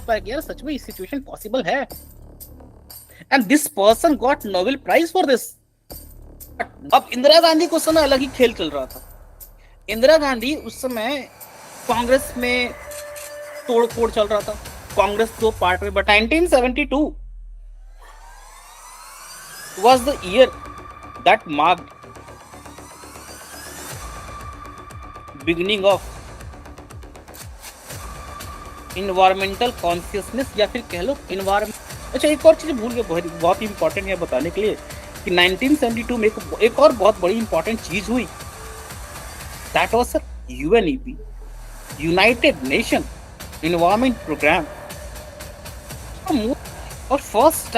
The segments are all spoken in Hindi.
पाया कि यार सच में ये सिचुएशन पॉसिबल है, and this person got Nobel prize for this. अब इंदिरा गांधी को उस समय अलग ही खेल चल रहा था। इंदिरा गांधी उस समय कांग्रेस में तोड़ फोड़ चल रहा था, कांग्रेस दो पार्ट में, but 1972 was the year that marked beginning of environmental consciousness, या फिर कह लो environment। अच्छा, एक और चीज भूल गए, बहुत ही इंपॉर्टेंट है बताने के लिए कि 1972 में एक और बहुत बड़ी इंपॉर्टेंट चीज हुई, that was UNEP, united nation environment programme. और first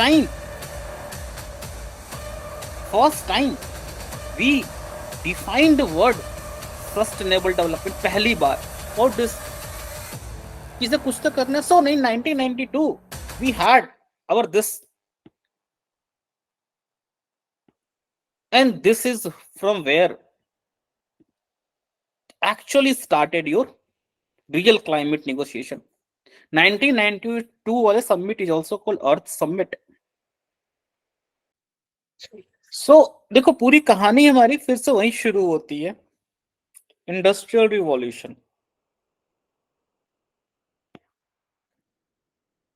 time we defined the word sustainable development, पहली बार। और दिस चीजें कुछ तो करना, सो नहीं 1992 we had our this, and this is from where actually started your real climate negotiation. 1992 वाले summit is also called Earth Summit. So देखो, पूरी कहानी हमारी फिर से वहीं शुरू होती है, इंडस्ट्रियल रिवॉल्यूशन।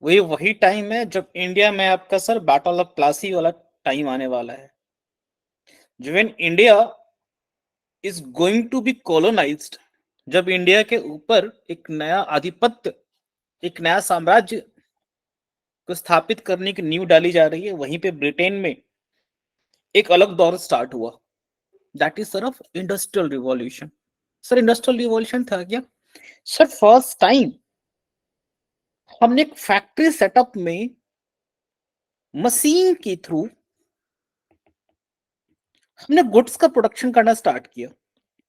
वही टाइम है जब इंडिया में आपका सर बैटल ऑफ प्लासी वाला टाइम आने वाला है, when India is going to be colonized, जब इंडिया के ऊपर एक नया आधिपत्य, एक नया साम्राज्य को स्थापित करने की नींव डाली जा रही है, वहीं पे ब्रिटेन में एक अलग दौर स्टार्ट हुआ, that is sir of industrial revolution. Sir industrial revolution था क्या? सर फर्स्ट टाइम हमने एक फैक्ट्री सेटअप में मशीन के थ्रू हमने गुड्स का प्रोडक्शन करना स्टार्ट किया,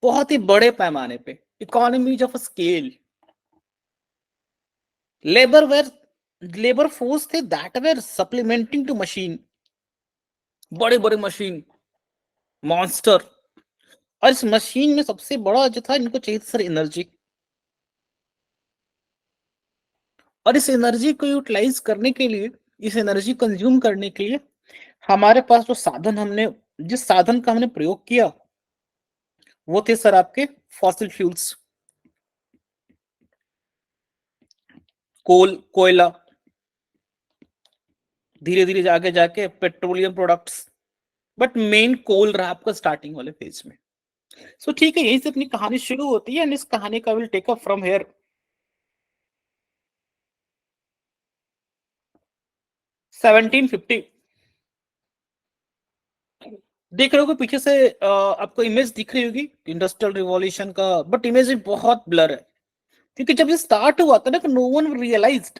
बहुत ही बड़े पैमाने पे, economies of scale. Labour force थे that were supplementing to machine, बड़े बड़े मशीन मॉन्स्टर। और इस मशीन में सबसे बड़ा जो था, इनको चाहिए था सर एनर्जी, और इस एनर्जी को यूटिलाइज करने के लिए, इस एनर्जी कंज्यूम करने के लिए हमारे पास जो साधन, हमने जिस साधन का हमने प्रयोग किया, वो थे सर आपके फॉसिल फ्यूल्स, कोयला, धीरे धीरे आगे जाके पेट्रोलियम प्रोडक्ट्स, बट मेन कोल रहा आपका स्टार्टिंग वाले फेज में। सो ठीक है, यहीं से अपनी कहानी शुरू होती है, एंड इस कहानी का will take up from here. 1750 देख रहे हो पीछे से, आपको इमेज दिख रही होगी इंडस्ट्रियल रिवॉल्यूशन का, बट इमेज भी बहुत ब्लर है, क्योंकि जब ये स्टार्ट हुआ था ना, तो नो वन रियलाइज्ड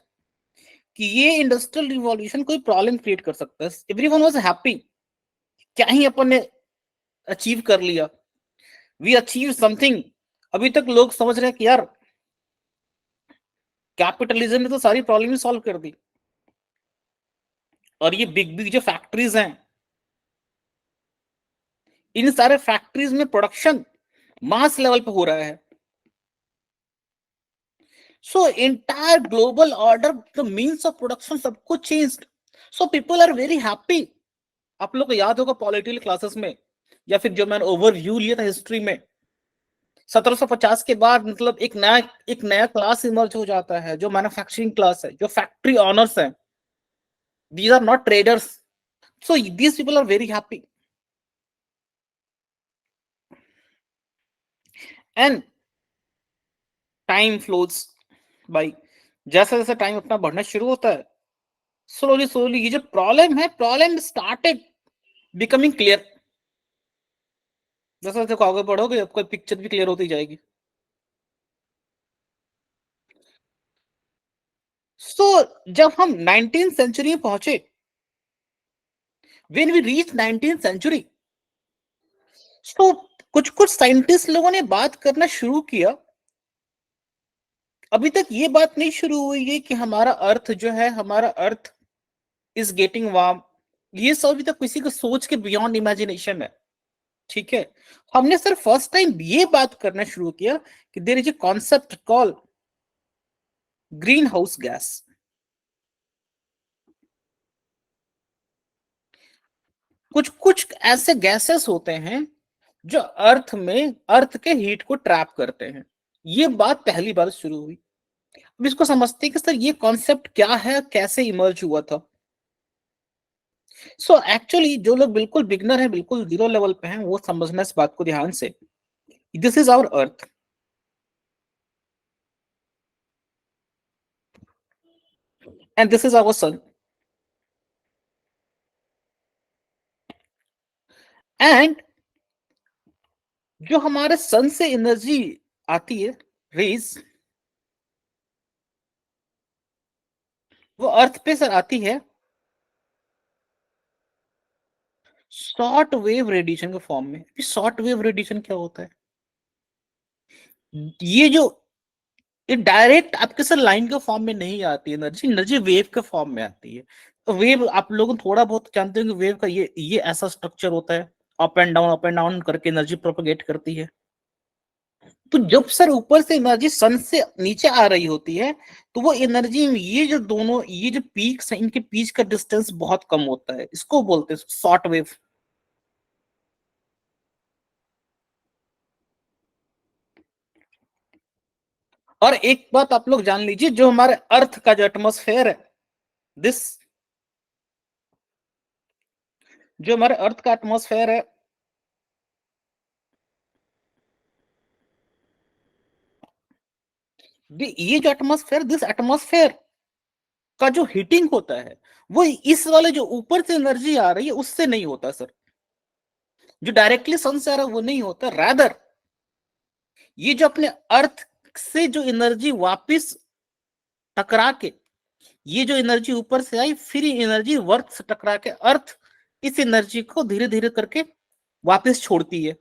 कि ये इंडस्ट्रियल रिवॉल्यूशन कोई प्रॉब्लम क्रिएट कर सकता है। एवरीवन वाज हैप्पी, क्या ही अपन ने अचीव कर लिया, वी अचीव समथिंग। अभी तक लोग समझ रहे हैं कि यार कैपिटलिज्म ने तो सारी प्रॉब्लम सॉल्व कर दी, और ये बिग बिग जो फैक्ट्रीज हैं, इन सारे फैक्ट्रीज में प्रोडक्शन मास लेवल पे हो रहा है। So entire global order, the means of production, सब कुछ changed. So people are very happy. आप लोग को याद होगा पॉलिटिकल क्लासेस में, या फिर जो मैंने ओवरव्यू लिया था हिस्ट्री में, 1750 के बाद मतलब एक नया क्लास इमर्ज हो जाता है, जो मैन्युफैक्चरिंग क्लास है, जो फैक्ट्री ऑनर्स है। These are not traders, so these people are very happy. And time flows by, जैसे जैसे टाइम अपना बढ़ना शुरू होता है, स्लोली स्लोली ये जो प्रॉब्लम है, प्रॉब्लम स्टार्टेड बिकमिंग क्लियर। जैसे जैसे आगे बढ़ोगे, आपको पिक्चर भी क्लियर होती जाएगी। सो जब हम 19th सेंचुरी में पहुंचे, when we reach 19th century, so कुछ कुछ साइंटिस्ट लोगों ने बात करना शुरू किया। अभी तक ये बात नहीं शुरू हुई है कि हमारा अर्थ जो है, हमारा अर्थ इज गेटिंग वार्म। ये सब अभी तक किसी को सोच के बियॉन्ड इमेजिनेशन है, ठीक है। हमने सर फर्स्ट टाइम ये बात करना शुरू किया कि there is a concept call green house gas. कुछ कुछ ऐसे गैसेस होते हैं जो अर्थ के हीट को ट्रैप करते हैं। ये बात पहली बार शुरू हुई। अब इसको समझते हैं कि सर ये कॉन्सेप्ट क्या है, कैसे इमर्ज हुआ था। सो एक्चुअली जो लोग बिल्कुल बिगनर हैं, बिल्कुल जीरो लेवल पे हैं, वो समझना इस बात को ध्यान से, this is our earth and this is our sun, and जो हमारे सन से एनर्जी आती है, रेज, वो अर्थ पे सर आती है शॉर्ट वेव रेडिएशन के फॉर्म में। शॉर्ट वेव रेडिएशन क्या होता है? ये जो ये डायरेक्ट आपके सर लाइन के फॉर्म में नहीं आती है एनर्जी, एनर्जी वेव के फॉर्म में आती है। तो वेव आप लोग थोड़ा बहुत जानते हो कि वेव का ये ऐसा स्ट्रक्चर होता है, अप एंड डाउन करके एनर्जी प्रोपेगेट करती है। तो जब सर ऊपर से एनर्जी सन से नीचे आ रही होती है, तो वो एनर्जी, ये जो पीक्स हैं, इनके बीच का डिस्टेंस बहुत कम होता है, इसको बोलते हैं शॉर्ट वेव। और एक बात आप लोग जान लीजिए, जो हमारे अर्थ का जो एटमोस्फेयर है, दिस जो हमारे अर्थ का एटमोस्फेयर है, ये जो एटमोस्फेयर, दिस एटमोस्फेयर का जो हीटिंग होता है, वो इस वाले जो ऊपर से एनर्जी आ रही है उससे नहीं होता सर। जो डायरेक्टली सन से आ रहा है वो नहीं होता, रादर ये जो अपने अर्थ से जो एनर्जी वापस टकरा के, ये जो एनर्जी ऊपर से आई, फिर ये एनर्जी वर्थ से टकरा के अर्थ इस एनर्जी को धीरे धीरे करके वापस छोड़ती है,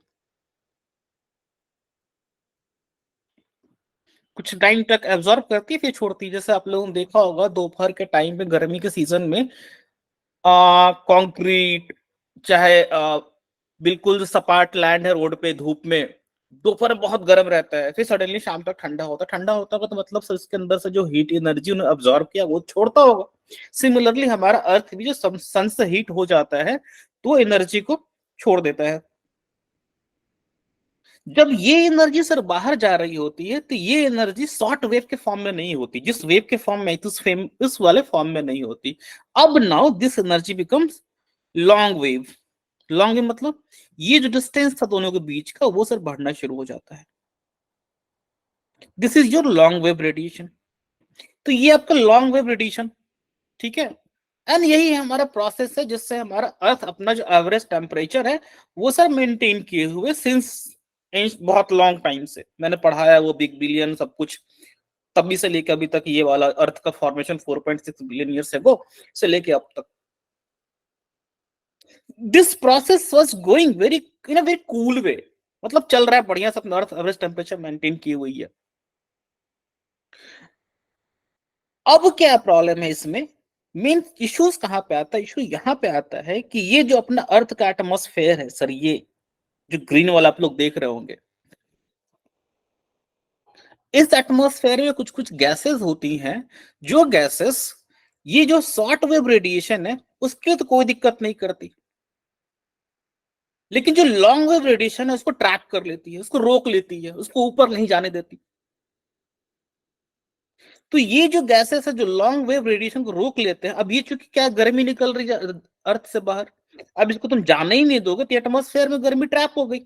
कुछ टाइम तक एब्जॉर्ब करती है फिर छोड़ती है। जैसे आप लोगों ने देखा होगा दोपहर के टाइम में, गर्मी के सीजन में, कंक्रीट, चाहे बिल्कुल सपाट लैंड है रोड पे, धूप में दोपहर बहुत गर्म रहता है, फिर सडनली शाम तक ठंडा होता है। ठंडा होता होगा तो मतलब सर इसके अंदर से जो हीट एनर्जी उन्हें अब्जॉर्ब किया वो छोड़ता होगा। सिमिलरली हमारा अर्थ भी जो सन से हीट हो जाता है तो एनर्जी को छोड़ देता है। जब ये एनर्जी सर बाहर जा रही होती है तो ये एनर्जी शॉर्ट वेव के फॉर्म में नहीं होती, जिस वेव के फॉर्म में इस वाले फॉर्म में नहीं होती। अब now this energy becomes long wave. Long wave मतलब ये जो डिस्टेंस था दोनों के बीच का, वो सर बढ़ना शुरू हो जाता है। This is your long wave radiation. तो ये आपका लॉन्ग वेव रेडिएशन, ठीक है। एंड यही हमारा प्रोसेस है जिससे हमारा अर्थ अपना जो एवरेज टेम्परेचर है वो सर मेंटेन किए हुए सिंस बहुत लॉन्ग टाइम से। मैंने पढ़ाया वो बिग बिलियन सब कुछ, तभी से लेके अभी तक, ये वाला अर्थ का फॉर्मेशन 4.6 बिलियन ईयर्स अगो से लेके अब तक, this process was going very in a very cool वे। मतलब चल रहा है बढ़िया, सब अर्थ एवरेज टेम्परेचर मेंटेन की हुई है। अब क्या प्रॉब्लम है इसमें, मेन इश्यूज कहां पे आता है? इशू यहां पे आता है कि ये जो अपना अर्थ का एटमॉस्फेयर है सर, ये जो ग्रीन वाला आप लोग देख रहे होंगे, इस एटमॉस्फेयर में कुछ कुछ गैसेस होती हैं, जो गैसेस ये जो शॉर्ट वेव रेडिएशन है उसके तो कोई दिक्कत नहीं करती, लेकिन जो लॉन्ग वेव रेडिएशन है उसको ट्रैप कर लेती है, उसको रोक लेती है, उसको ऊपर नहीं जाने देती। तो ये जो गैसेस है जो लॉन्ग वेव रेडिएशन को रोक लेते हैं, अब ये चूंकि क्या गर्मी निकल रही है अर्थ से बाहर, अब इसको तुम जाने ही नहीं दोगे तो एटमॉस्फेयर में गर्मी ट्रैप हो गई।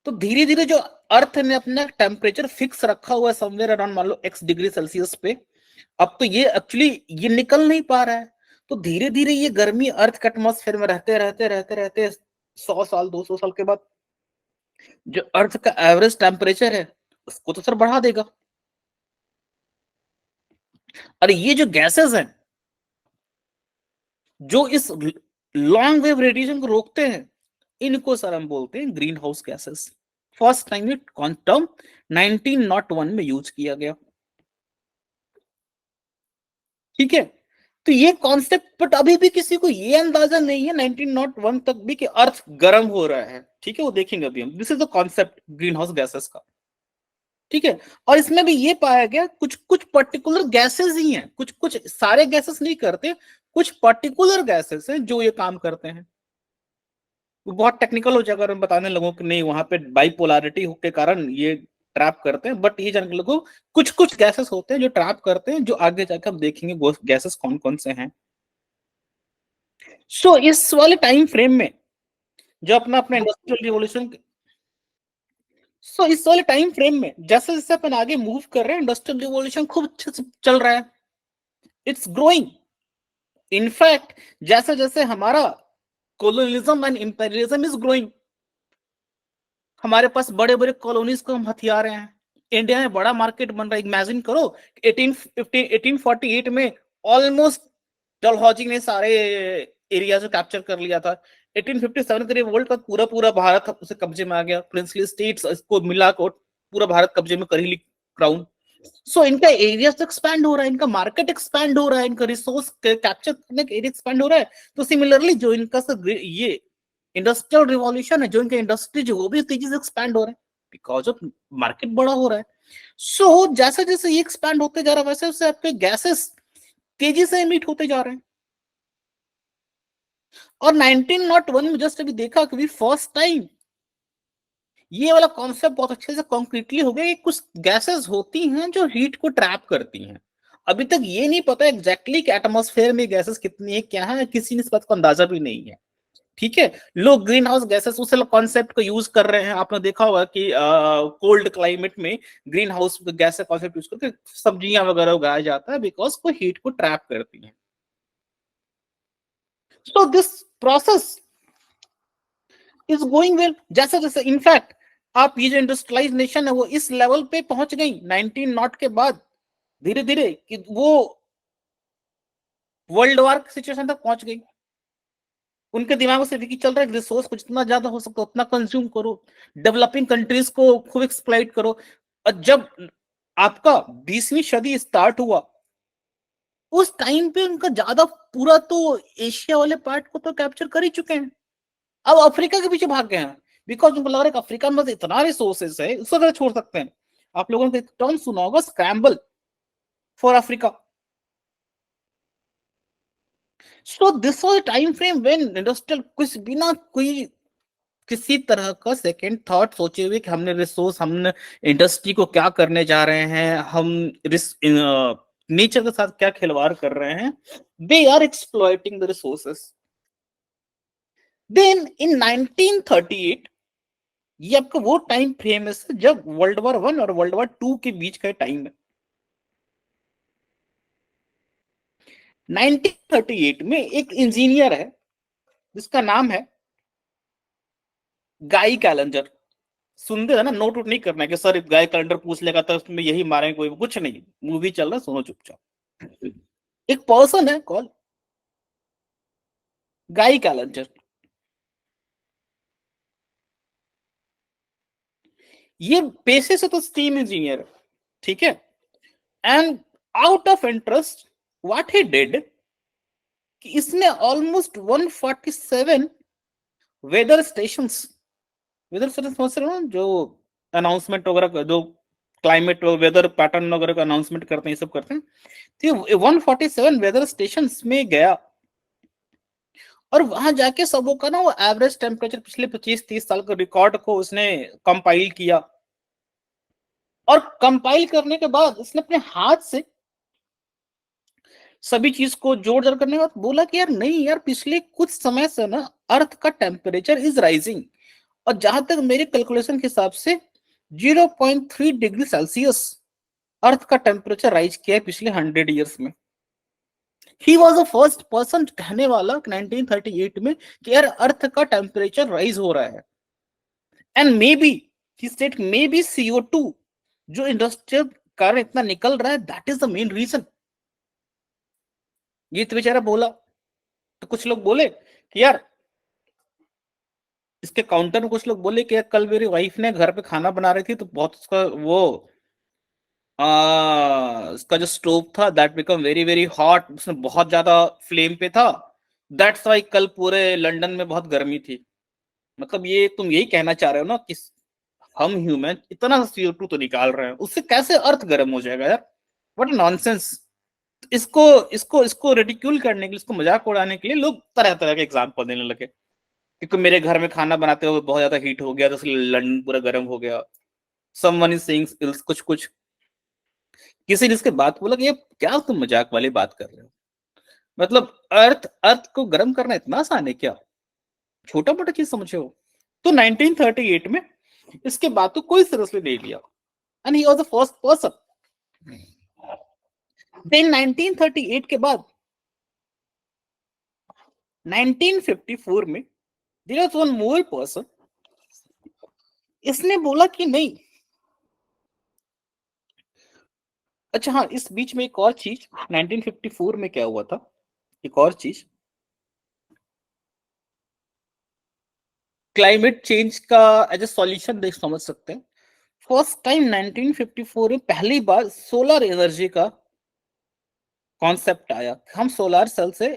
तो धीरे धीरे जो अर्थ ने अपना टेम्परेचर फिक्स रखा हुआ है समवेयर अराउंड मान लो x डिग्री सेल्सियस पे, अब तो ये एक्चुअली ये निकल नहीं पा रहा है। तो धीरे धीरे ये गर्मी अर्थ के एटमॉस्फेयर में रहते रहते रहते रहते 100 साल 200 साल के बाद जो अर्थ का एवरेज टेम्परेचर है उसको तो सर बढ़ा देगा। और ये जो गैसेस हैं जो इस लॉन्ग वेव रेडिएशन को रोकते हैं, इनको सर हम बोलते हैं green house gases. First time ये टर्म 1901 में यूज किया गया, ठीक है। तो ये कॉन्सेप्ट, बट अभी भी किसी को ये अंदाजा नहीं है 1901 तक भी कि अर्थ गर्म हो रहा है, ठीक है, वो देखेंगे अभी हम। This is the concept green house gases का, ठीक है। और इसमें भी ये पाया गया कुछ कुछ पर्टिकुलर गैसेस ही हैं, कुछ कुछ सारे गैसेस नहीं करते, कुछ पर्टिकुलर गैसेस हैं जो ये काम करते हैं। वो बहुत टेक्निकल हो जाएगा अगर हम बताने लगों कि नहीं वहां पे बाइपोलैरिटी के कारण ये ट्रैप करते हैं, बट ये जानने लगो कुछ कुछ गैसेस होते हैं जो ट्रैप करते हैं, जो आगे जाकर हम देखेंगे वो गैसेस कौन कौन से हैं। सो इस वाले टाइम फ्रेम में जो अपना अपना इंडस्ट्रियल रिवॉल्यूशन, सो इस वाले टाइम फ्रेम में जैसे जैसे अपन आगे मूव कर रहे हैं इंडस्ट्रियल रिवॉल्यूशन खूब अच्छे से चल रहा है, इट्स ग्रोइंग। इनफैक्ट जैसे जैसे हमारा colonialism and imperialism is growing, हमारे पास बड़े बड़े कॉलोनीज को हम हथिया रहे हैं, इंडिया में बड़ा मार्केट बन रहा है। इमेजिन करो 1848 में ऑलमोस्ट डलहौजी ने सारे एरिया को कैप्चर कर लिया था। 1857 के वर्ल्ड का पूरा पूरा भारत उसे कब्जे में आ गया, प्रिंसली स्टेट्स इसको मिला को पूरा भारत कब्जे में कर ही ली क्राउन। सो इनका एरिया एक्सपैंड हो रहा है, इनका मार्केट एक्सपैंड हो रहा है, इनका रिसोर्स कैप्चर करने का एरिया एक्सपैंड हो रहा है। तो सिमिलरली जो इनका ये इंडस्ट्रियल रिवॉल्यूशन है, जो इनके इंडस्ट्री जो वो भी तेजी से एक्सपैंड हो रहे हैं बिकॉज ऑफ मार्केट बड़ा हो रहा है। सो जैसे जैसे ये एक्सपैंड होते जा रहा है वैसे वैसे आपके गैसेस तेजी से एमिट होते जा रहे हैं। और 1901 में जस्ट अभी देखा कि फर्स्ट टाइम ये वाला कॉन्सेप्ट बहुत अच्छे से कॉन्क्रीटली हो गया कि कुछ गैसेस होती हैं जो हीट को ट्रैप करती हैं। अभी तक ये नहीं पता एग्जैक्टली कि एटमॉस्फेयर में गैसेस कितनी है क्या है, किसी ने इस बात को अंदाजा भी नहीं है। ठीक है, लोग ग्रीन हाउस गैसेस उस कॉन्सेप्ट को यूज कर रहे हैं। आपने देखा होगा कि कोल्ड क्लाइमेट में ग्रीन हाउस गैस का कॉन्सेप्ट यूज करके सब्जियां वगैरह उगाया जाता है बिकॉज वो हीट को ट्रैप करती हैं। So this process is going well. जैसे जैसे इनफैक्ट आप ये जो इंडस्ट्रियलाइज नेशन है वो इस लेवल पे पहुंच गई 19 नॉट के बाद धीरे धीरे कि वो वर्ल्ड वार सिचुएशन तक पहुंच गई। उनके दिमाग से चल रहा है रिसोर्स को जितना ज्यादा हो सकता है उतना कंज्यूम करो, डेवलपिंग कंट्रीज को खूब एक्सप्लॉइट करो। और जब आपका 20वीं सदी स्टार्ट हुआ उस टाइम पे उनका ज्यादा पूरा तो एशिया वाले पार्ट को तो कैप्चर कर ही चुके हैं, अब अफ्रीका के पीछे भाग गए हैं बिकॉज उनको लग रहा है अफ्रीका में इतना रिसोर्सेस है उसको अगर छोड़ सकते हैं। आप लोगों ने टर्म सुना होगा scramble for Africa. So this was time frame when industrial कुछ बिना कोई किसी तरह का सेकेंड थॉट सोचे हुए कि हमने रिसोर्स, हमने इंडस्ट्री को क्या करने जा रहे हैं, हम नेचर के साथ क्या खिलवाड़ कर रहे हैं, they are exploiting the resources. Then in 1938 ये आपका वो टाइम फ्रेम है जब वर्ल्ड वॉर 1 और वर्ल्ड वॉर 2 के बीच का टाइम है। 1938 में एक इंजीनियर है जिसका नाम है गाई कैलेंडर। सुनते है ना, नोट वोट नहीं करना है कि सर गाय कैलेंडर पूछ लेगा तो उसमें यही मारेंगे, कोई कुछ नहीं, मूवी चल रहा, सुनो चुपचाप। एक पर्सन है कॉल गाई कैलेंडर। ये पेशे से तो स्टीम इंजीनियर है, ठीक है। And out of interest what he did कि इसने almost 147 weather stations, weather station समझ रहे हो जो अनाउंसमेंट वगैरह, जो क्लाइमेट वेदर पैटर्न वगैरह का अनाउंसमेंट करते हैं, ये सब करते हैं। तो 147 वेदर स्टेशन में गया और वहां जाके सबों का ना वो एवरेज टेम्परेचर पिछले 25-30 साल का रिकॉर्ड को उसने कंपाइल किया। और कंपाइल करने के बाद उसने अपने हाथ से सभी चीज को जोड़ जोड़ करने के बाद बोला कि यार नहीं यार, पिछले कुछ समय से ना अर्थ का टेम्परेचर इज राइजिंग, और जहां तक मेरे कैलकुलेशन के हिसाब से 0.3 डिग्री सेल्सियस अर्थ का टेम्परेचर राइज किया है पिछले 100 ईयर्स में। He was the first person कहने वाला 1938 में कि यार अर्थ का टेम्परेचर राइज हो रहा है। And may be he state may be CO2 जो इंडस्ट्रियल कारण इतना निकल रहा है that is the main reason. ये तो बेचारा बोला तो कुछ लोग बोले कि यार, इसके काउंटर में कुछ लोग बोले कि यार कल मेरी वाइफ ने घर पे खाना बना रही थी तो बहुत उसका वो उसका जो स्टोव था that become very very hot, उसमें बहुत ज्यादा फ्लेम पे था, दैट्स वाई कल पूरे लंदन में बहुत गर्मी थी। मतलब ये तुम यही कहना चाह रहे हो ना कि हम ह्यूमन इतना CO2 तो निकाल रहे हैं, उससे कैसे अर्थ गर्म हो जाएगा यार, व्हाट नॉनसेंस। इसको इसको इसको रेडिक्यूल करने के लिए, इसको मजाक उड़ाने के लिए लोग तरह तरह के एग्जाम्पल देने लगे, क्योंकि मेरे घर में खाना बनाते हुए बहुत ज्यादा हीट हो गया तो इसलिए लंदन पूरा गर्म हो गया। समवन इज सेइंग कुछ कुछ। किसी ने इसके बात बोला कि ये क्या तुम मजाक वाली बात कर रहे हो, मतलब अर्थ अर्थ को गर्म करना इतना आसान है क्या, छोटा मोटा चीज समझे हो। तो 1938 में इसके बात को कोई सीरियसली नहीं लिया, and he was the first person. Then 1938 के बाद 1954 में there was one more person, इसने बोला कि नहीं। अच्छा हाँ, इस बीच में एक और चीज 1954 में क्या हुआ था, एक और चीज क्लाइमेट चेंज का एज ए सॉल्यूशन देख समझ सकते हैं। फर्स्ट टाइम 1954 में पहली बार सोलर एनर्जी का कॉन्सेप्ट आया, हम सोलर सेल से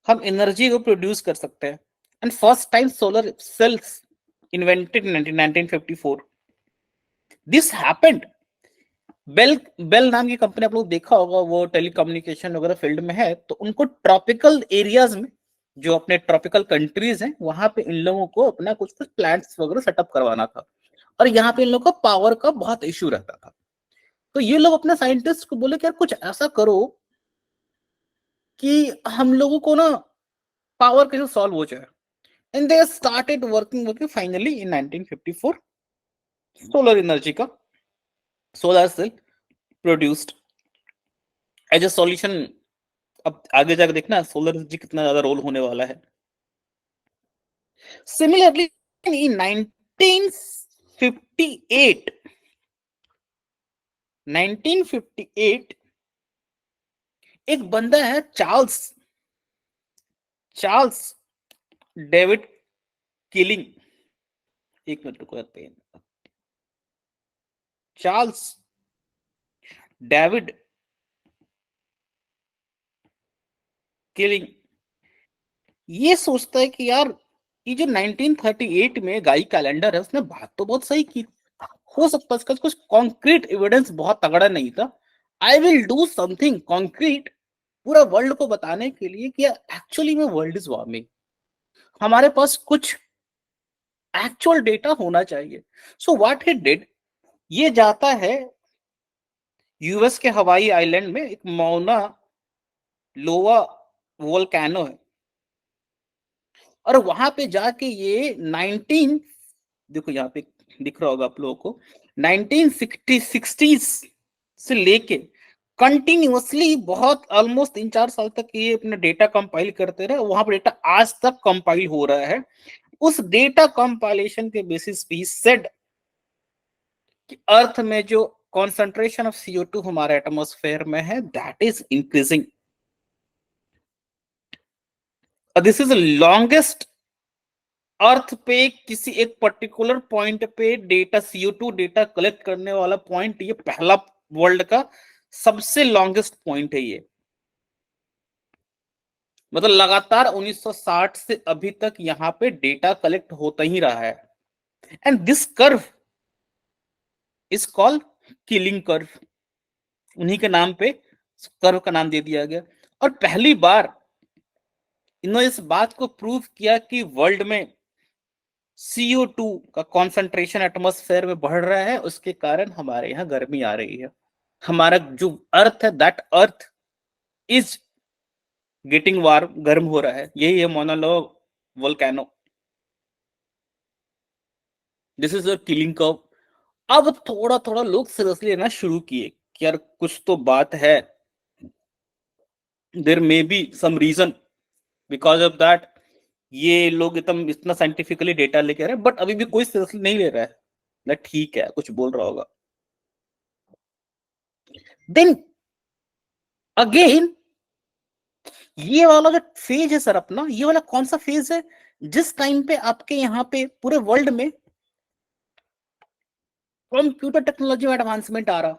हम एनर्जी को प्रोड्यूस कर सकते हैं, and first time solar cells invented in 1954। This happened. Bell Bell नाम की कंपनी आप लोग देखा होगा, वो टेलीकम्युनिकेशन वगैरह फील्ड में है, तो उनको ट्रॉपिकल एरियाज में, जो अपने ट्रॉपिकल कंट्रीज हैं, वहां पे इन लोगों को अपना कुछ कुछ प्लांट्स वगैरह सेटअप करवाना था, और यहाँ पे इन लोगों को पावर का बहुत इश्यू रहता था। तो ये लोग अपने साइंटिस्ट को बोले कि यार कुछ ऐसा करो कि हम लोगों को ना पावर कैसे सॉल्व हो जाए, and they started working finally in 1954 solar energy का solar cell produced as a solution. अब आगे जाकर देखना सोलर एनर्जी कितना ज्यादा रोल होने वाला है। सिमिलरली इन 1958 एक बंदा है चार्ल्स चार्ल्स डेविड किलिंग, एक मिनट रुको यार, चार्ल्स डेविड किलिंग ये सोचता है कि यार ये जो 1938 में गाई कैलेंडर है, उसने बात तो बहुत सही की, हो सकता है इसका कुछ कॉन्क्रीट एविडेंस बहुत तगड़ा नहीं था। I will do something concrete पूरा वर्ल्ड को बताने के लिए कि एक्चुअली में वर्ल्ड इज वार्मिंग, हमारे पास कुछ एक्चुअल डेटा होना चाहिए। सो व्हाट ही डिड, ये जाता है यूएस के हवाई आइलैंड में, एक मौना लोवा वोल्केनो है, और वहां पे जाके ये 19 देखो यहाँ पे दिख रहा होगा आप लोगों को, 1960s से लेके कंटिन्यूअसली बहुत ऑलमोस्ट 3-4 साल तक ये अपने डेटा कंपाइल करते रहे, वहां पर डेटा आज तक कंपाइल हो रहा है। उस डेटा कंपाइलेशन के बेसिस पे ही सेड कि अर्थ में जो कॉन्सेंट्रेशन ऑफ CO2 हमारे एटमॉस्फेयर में है that is increasing. This is longest earth पे किसी एक पर्टिकुलर पॉइंट पे डेटा CO2 डेटा कलेक्ट करने वाला पॉइंट, ये पहला वर्ल्ड का सबसे लॉन्गेस्ट पॉइंट है ये, मतलब लगातार 1960 से अभी तक यहाँ पे डेटा कलेक्ट होता ही रहा है, and this curve is called killing curve, उन्हीं के नाम पे कर्व का नाम दे दिया गया। और पहली बार इन्होंने इस बात को प्रूव किया कि वर्ल्ड में CO2 का कॉन्सेंट्रेशन एटमॉस्फेयर में बढ़ रहा है, उसके कारण हमारे यहाँ गर्मी आ रही है, हमारा जो अर्थ है that earth is getting warm, गर्म हो रहा है, यही है Mauna Loa volcano. This is a Keeling curve. अब थोड़ा थोड़ा लोग सीरियसली लेना शुरू किए कि यार कुछ तो बात है, there may be some reason because of that ये लोग एकदम इतना साइंटिफिकली डेटा लेके आ रहे हैं, बट अभी भी कोई सीरियसली नहीं ले रहा है ना, ठीक है कुछ बोल रहा होगा। देन अगेन ये वाला जो फेज है सर अपना, ये वाला कौन सा फेज है, जिस टाइम पे आपके यहाँ पे पूरे वर्ल्ड में कंप्यूटर टेक्नोलॉजी में एडवांसमेंट आ रहा,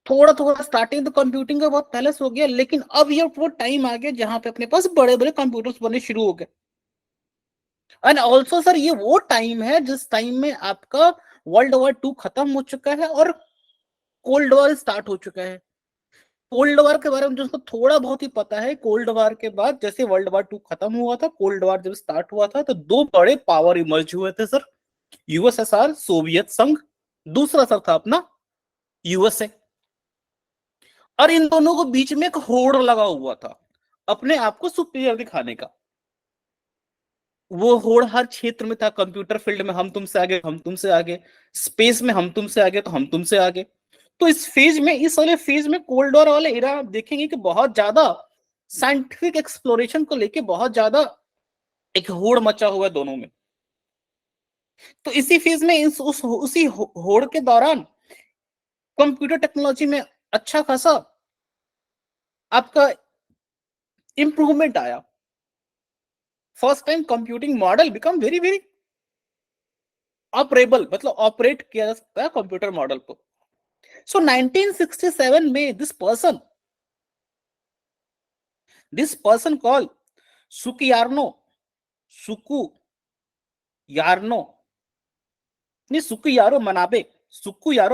थोड़ा थोड़ा स्टार्टिंग तो कंप्यूटिंग का बहुत पहले से हो गया, लेकिन अब ये वो टाइम आ गया जहां पे अपने पास बड़े बड़े कंप्यूटर्स बनने शुरू हो गए। एंड ऑल्सो सर ये वो टाइम है जिस टाइम में आपका वर्ल्ड वॉर 2 खत्म हो चुका है, और कोल्ड वॉर स्टार्ट हो चुका है। कोल्ड वॉर के बारे में जिसको थोड़ा बहुत ही पता है, कोल्ड वॉर के बाद जैसे वर्ल्ड वॉर 2 खत्म हुआ था, कोल्ड वॉर जब स्टार्ट हुआ था तो दो बड़े पावर इमर्ज हुए थे सर, यूएसएसआर सोवियत संघ, दूसरा सर था अपना यूएसए। और इन दोनों को बीच में एक होड़ लगा हुआ था अपने आप को सुपीरियर दिखाने का। वो होड़ हर क्षेत्र में था, कंप्यूटर फील्ड में हम तुमसे आगे, हम तुमसे आगे, स्पेस में हम तुमसे आगे तो हम तुमसे आगे। तो इस फेज में, इस वाले फेज में, कोल्ड वॉर वाले इरा आप देखेंगे कि बहुत ज्यादा साइंटिफिक एक्सप्लोरेशन को लेके बहुत ज्यादा एक होड़ मचा हुआ है दोनों में। तो इसी फेज में उसी होड़ के दौरान कंप्यूटर टेक्नोलॉजी में अच्छा खासा आपका इंप्रूवमेंट आया। First time computing model become very very operable, मतलब ऑपरेट किया जा सकता है कंप्यूटर मॉडल को। सो 1967 में दिस पर्सन कॉल सुकियार्नो सुकु यार्नो नहीं सुकु यारो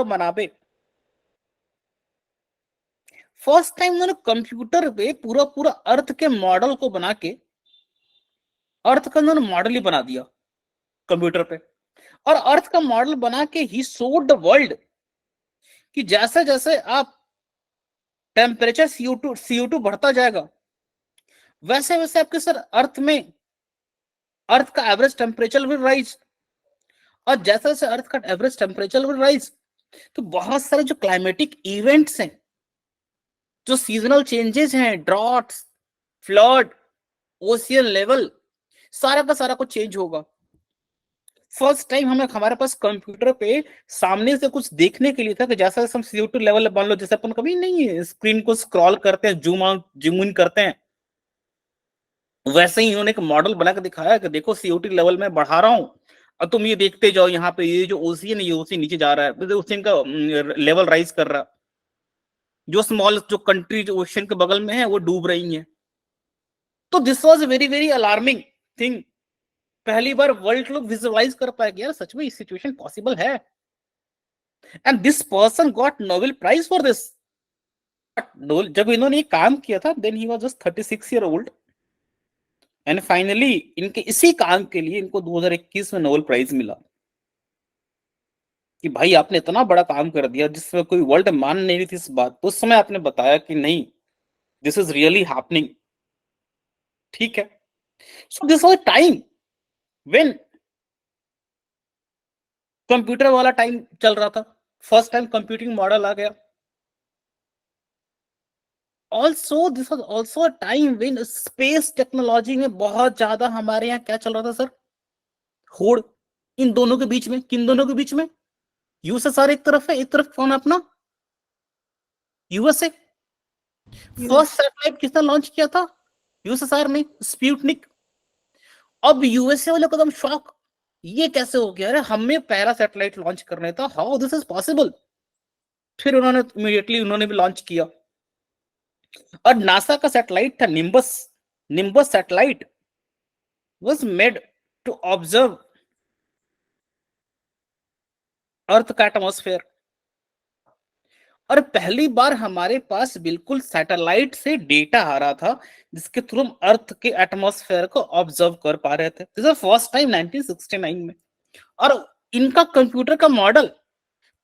मनाबे फर्स्ट टाइम उन्होंने कंप्यूटर पे पूरा पूरा अर्थ के मॉडल को बना के, अर्थ का उन्होंने मॉडल ही बना दिया कंप्यूटर पे। और अर्थ का मॉडल बना के ही शोड द वर्ल्ड कि जैसे जैसे आप टेम्परेचर CO2 बढ़ता जाएगा, वैसे वैसे आपके सर अर्थ का एवरेज टेम्परेचर विल राइज। और जैसे जैसे अर्थ का एवरेज टेम्परेचर विल राइज, तो बहुत सारे जो क्लाइमेटिक इवेंट्स हैं, जो सीजनल चेंजेस हैं, ड्रॉट्स, फ्लड, ओशियन लेवल, सारा का सारा कुछ चेंज होगा। फर्स्ट टाइम हमारे पास कंप्यूटर पे सामने से कुछ देखने के लिए था कि जैसा हम CO2 लेवल मान लो, जैसे अपन कभी नहीं स्क्रीन को स्क्रॉल करते हैं, जूम आउट जूम इन करते हैं, वैसे ही इन्होंने एक मॉडल बना के दिखाया कि देखो CO2 लेवल में बढ़ा रहा हूं और तुम ये देखते जाओ, यहाँ पे ये जो ओशियन है, ये ओशियन नीचे जा रहा है, ओशियन का लेवल राइज कर रहा, जो स्मॉल जो कंट्री जो ओशियन के बगल में है वो डूब रही है। तो this was very very alarming thing. पहली बार वर्ल्ड लोग विजुअलाइज कर पाए यार सच में ये सिचुएशन पॉसिबल है। And this person got Nobel prize for this. जब इन्होंने ये काम किया था, then he was just 36 year old, and finally इनके इसी काम के लिए इनको 2021 में नोबेल प्राइज मिला कि भाई आपने इतना बड़ा काम कर दिया जिसमें कोई वर्ल्ड मान नहीं रही थी इस बात। तो उस समय आपने बताया कि नहीं, दिस इज रियली हैपनिंग। ठीक है। So this was time when computer वाला टाइम चल रहा था, फर्स्ट टाइम कंप्यूटिंग मॉडल आ गया। Also this was also a time when space technology में बहुत ज्यादा हमारे यहाँ क्या चल रहा था सर, होड़। इन दोनों के बीच में, किन दोनों के बीच में, यूएसएसआर एक तरफ है, एक तरफ कौन अपना यूएसए। फर्स्ट सैटेलाइट किसने लॉन्च किया था, यूएसएसआर ने, स्पुतनिक। अब यूएसए वाले कदम शॉक, ये कैसे हो गया, अरे हमें पहला सैटेलाइट लॉन्च करना था, हाउ दिस इज पॉसिबल। फिर उन्होंने इमीडिएटली उन्होंने भी लॉन्च किया। और नासा का सैटेलाइट था Nimbus, Nimbus satellite was made to observe earth का एटमॉस्फेयर। और पहली बार हमारे पास बिल्कुल सैटेलाइट से डेटा आ रहा था जिसके थ्रू हम अर्थ के एटमॉस्फेयर को ऑब्जर्व कर पा रहे थे। दिस इज फर्स्ट टाइम 1969 में। और इनका कंप्यूटर का मॉडल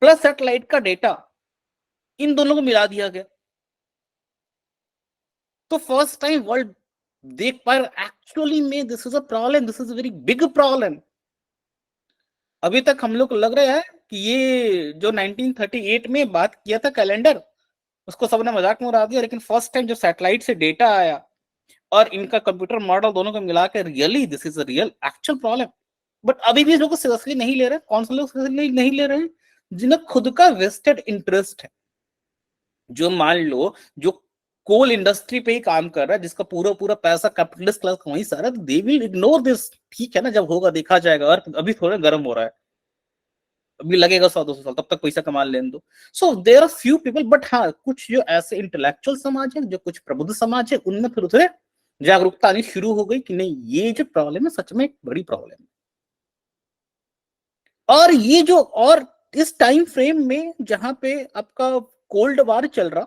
प्लस सैटेलाइट का डेटा, इन दोनों को मिला दिया गया। तो फर्स्ट टाइम वर्ल्ड देख पा रहे एक्चुअली में this is a problem, this is a very big problem. अभी तक हम लोग को लग रहा है कि ये जो 1938 में बात किया था कैलेंडर, उसको सबने मजाक में उड़ा दिया, लेकिन फर्स्ट टाइम जो सैटेलाइट से डेटा आया और इनका कंप्यूटर मॉडल दोनों को मिला के, really this is a real actual problem. But अभी भी लोग सीरियसली नहीं ले रहे। कौन से लोग सीरियसली नहीं ले रहे हैं, जिन्हें खुद का वेस्टेड इंटरेस्ट है। जो मान लो जो कोल इंडस्ट्री पे ही काम कर रहा है, जिसका पूरा पूरा पैसा कैपिटलिस्ट क्लास का वहीं सारा, दे विल इग्नोर दिस। ठीक है ना, जब होगा देखा जाएगा, और अभी थोड़ा गर्म हो रहा है, अभी लगेगा 100-200 साल, तब तक पैसा कमा लेने दो। So there are few people, but हाँ कुछ जो ऐसे इंटेलेक्चुअल समाज है, जो कुछ प्रबुद्ध समाज है, उनमें फिर उसे जागरूकता आनी शुरू हो गई कि नहीं, ये जो प्रॉब्लम है सच में एक बड़ी प्रॉब्लम है। और ये जो और इस टाइम फ्रेम में जहां पे आपका कोल्ड वार चल रहा,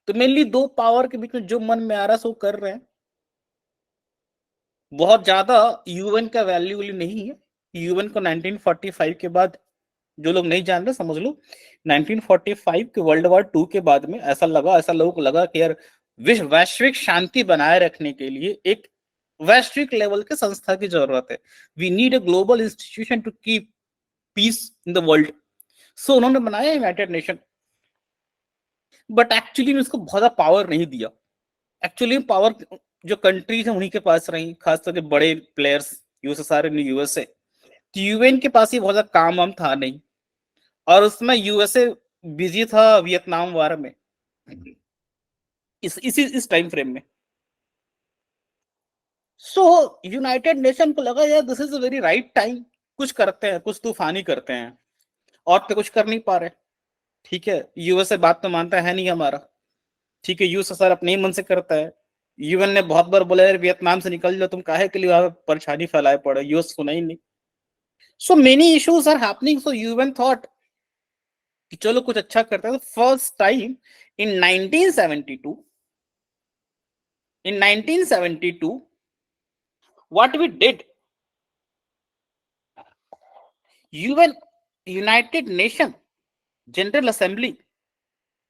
तो मेनली दो पावर के बीच में जो मन में आ रहा है सो कर रहे हैं। बहुत ज्यादा यूएन का वैल्यू नहीं है। यूएन को 1945 के बाद, जो लोग नहीं जान रहे समझ लो, 1945 के वर्ल्ड वॉर टू के बाद में ऐसा लोगों को लगा कि यार विश्व वैश्विक शांति बनाए रखने के लिए एक वैश्विक लेवल के संस्था की जरूरत है। We need a global institution to keep peace in the world. So उन्होंने बनाया यूनाइटेड नेशन, बट एक्चुअली में उसको बहुत ज्यादा पावर नहीं दिया। एक्चुअली पावर जो कंट्रीज है उन्हीं के पास रही, खासतौर के बड़े प्लेयर्स, यूएसएसआर एंड यूएसए। तो यूएन के पास ही बहुत ज्यादा काम वाम था नहीं, और उसमें यूएसए बिजी था वियतनाम वार में, इस टाइम फ्रेम में। सो यूनाइटेड नेशन को लगा यार this is a very right time, कुछ करते हैं, कुछ तूफानी करते हैं, और तो कुछ कर नहीं पा रहे। ठीक है, यूएसए बात तो मानता है नहीं हमारा। ठीक है, यूएसएसआर अपने ही मन से करता है। यूएन ने बहुत बार बोला यार वियतनाम से निकल जाओ, तुम काहे के लिए वहां परेशानी फैलाए पड़े, यूएस सुना ही नहीं। So many issues are happening, so UN thought कि चलो कुछ अच्छा करते हैं। First time in 1972, in 1972 what we did, UN, United Nation General Assembly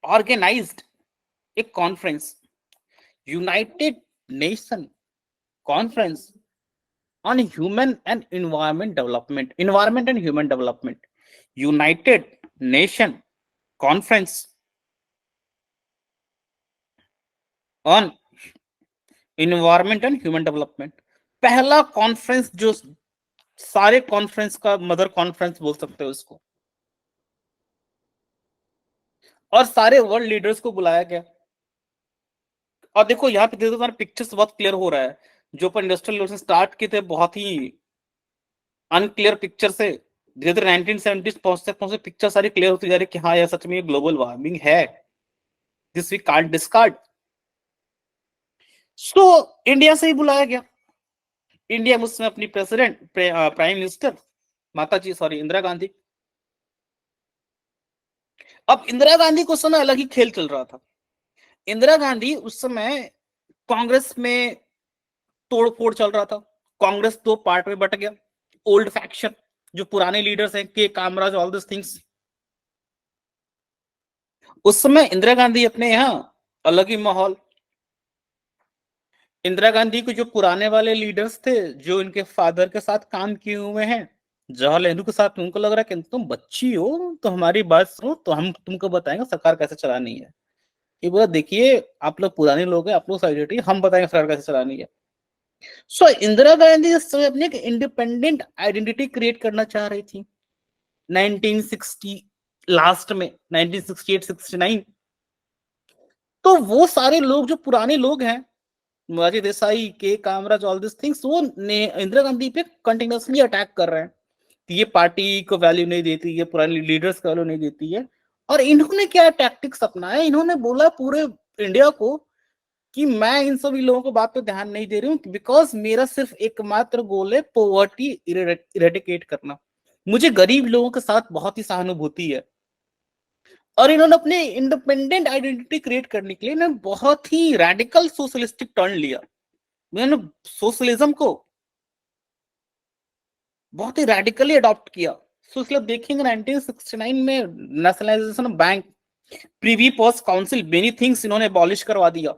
organized a conference, United Nation Conference on Human and Environment and Human Development, United Nation Conference on Environment and Human Development। पहला कॉन्फ्रेंस, जो सारे कॉन्फ्रेंस का मदर कॉन्फ्रेंस बोल सकते हो उसको, और सारे वर्ल्ड लीडर्स को बुलाया गया। और देखो यहाँ पे तुम्हारे पिक्चर्स बहुत क्लियर हो रहा है, जो पर इंडस्ट्रियल रेवोल्यूशन स्टार्ट किए थे बहुत ही अनक्लियर पिक्चर से धीरे धीरे 1970s पहुंचते पहुंचते पिक्चर सारी क्लियर होती जा रही कि हाँ यार सच में ये ग्लोबल वार्मिंग है, this we can't discard. So India से ही बुलाया गया। इंडिया में उसमें अपनी प्रेसिडेंट, प्राइम मिनिस्टर माता जी, सॉरी, इंदिरा गांधी। अब इंदिरा गांधी को उस समय अलग ही खेल चल रहा था। इंदिरा गांधी उस समय कांग्रेस में तोड़ फोड़ चल रहा था। कांग्रेस दो पार्ट में बट गया, ओल्ड फैक्शन, जो पुराने लीडर्स हैं, के कामराज, ऑल दिस थिंग्स। उस समय इंदिरा गांधी अपने यहाँ अलग ही माहौल। इंदिरा गांधी को जो पुराने वाले लीडर्स थे, जो इनके फादर के साथ काम किए हुए हैं, जवाहरलाल नेहरू के साथ, उनको लग रहा है कि तुम बच्ची हो तो हमारी बात सुनो, तो हम तुमको बताएंगे सरकार कैसे चलानी है। ये बोला देखिए आप लोग पुराने लोग हैं, आप लोग साइड हटिए, हम बताएंगे सरकार कैसे चलानी है। सो इंदिरा गांधी उस समय अपनी एक इंडिपेंडेंट आइडेंटिटी क्रिएट करना चाह रही थी 1960 लास्ट में, 1968-69। तो वो सारे लोग जो पुराने लोग हैं, मोरारजी देसाई, के कामराज, ऑल दिस थिंग्स, वो इंदिरा गांधी पे कंटिन्यूअसली अटैक कर रहे हैं कि ये पार्टी को वैल्यू नहीं देती, ये पुराने लीडर्स को वैल्यू नहीं देती है। और इन्होंने क्या टैक्टिक्स अपनाया, इन्होंने बोला पूरे इंडिया को कि मैं इन सभी लोगों को बात पे ध्यान नहीं दे रही हूँ, बिकॉज मेरा सिर्फ एकमात्र गोल है पॉवर्टी इरेडिकेट करना। मुझे गरीब लोगों के साथ बहुत ही सहानुभूति है। और इन्होंने अपने इंडिपेंडेंट आइडेंटिटी क्रिएट करने के लिए इन्होंने बहुत ही रेडिकल सोशलिस्टिक टर्न लिया। इन्होंने सोशलिज्म को बहुत ही रेडिकली अडॉप्ट किया। सो इसलिए देखेंगे 1969 में nationalisation of bank, Privi post council, many things इन्होंने अबॉलिश करवा दिया।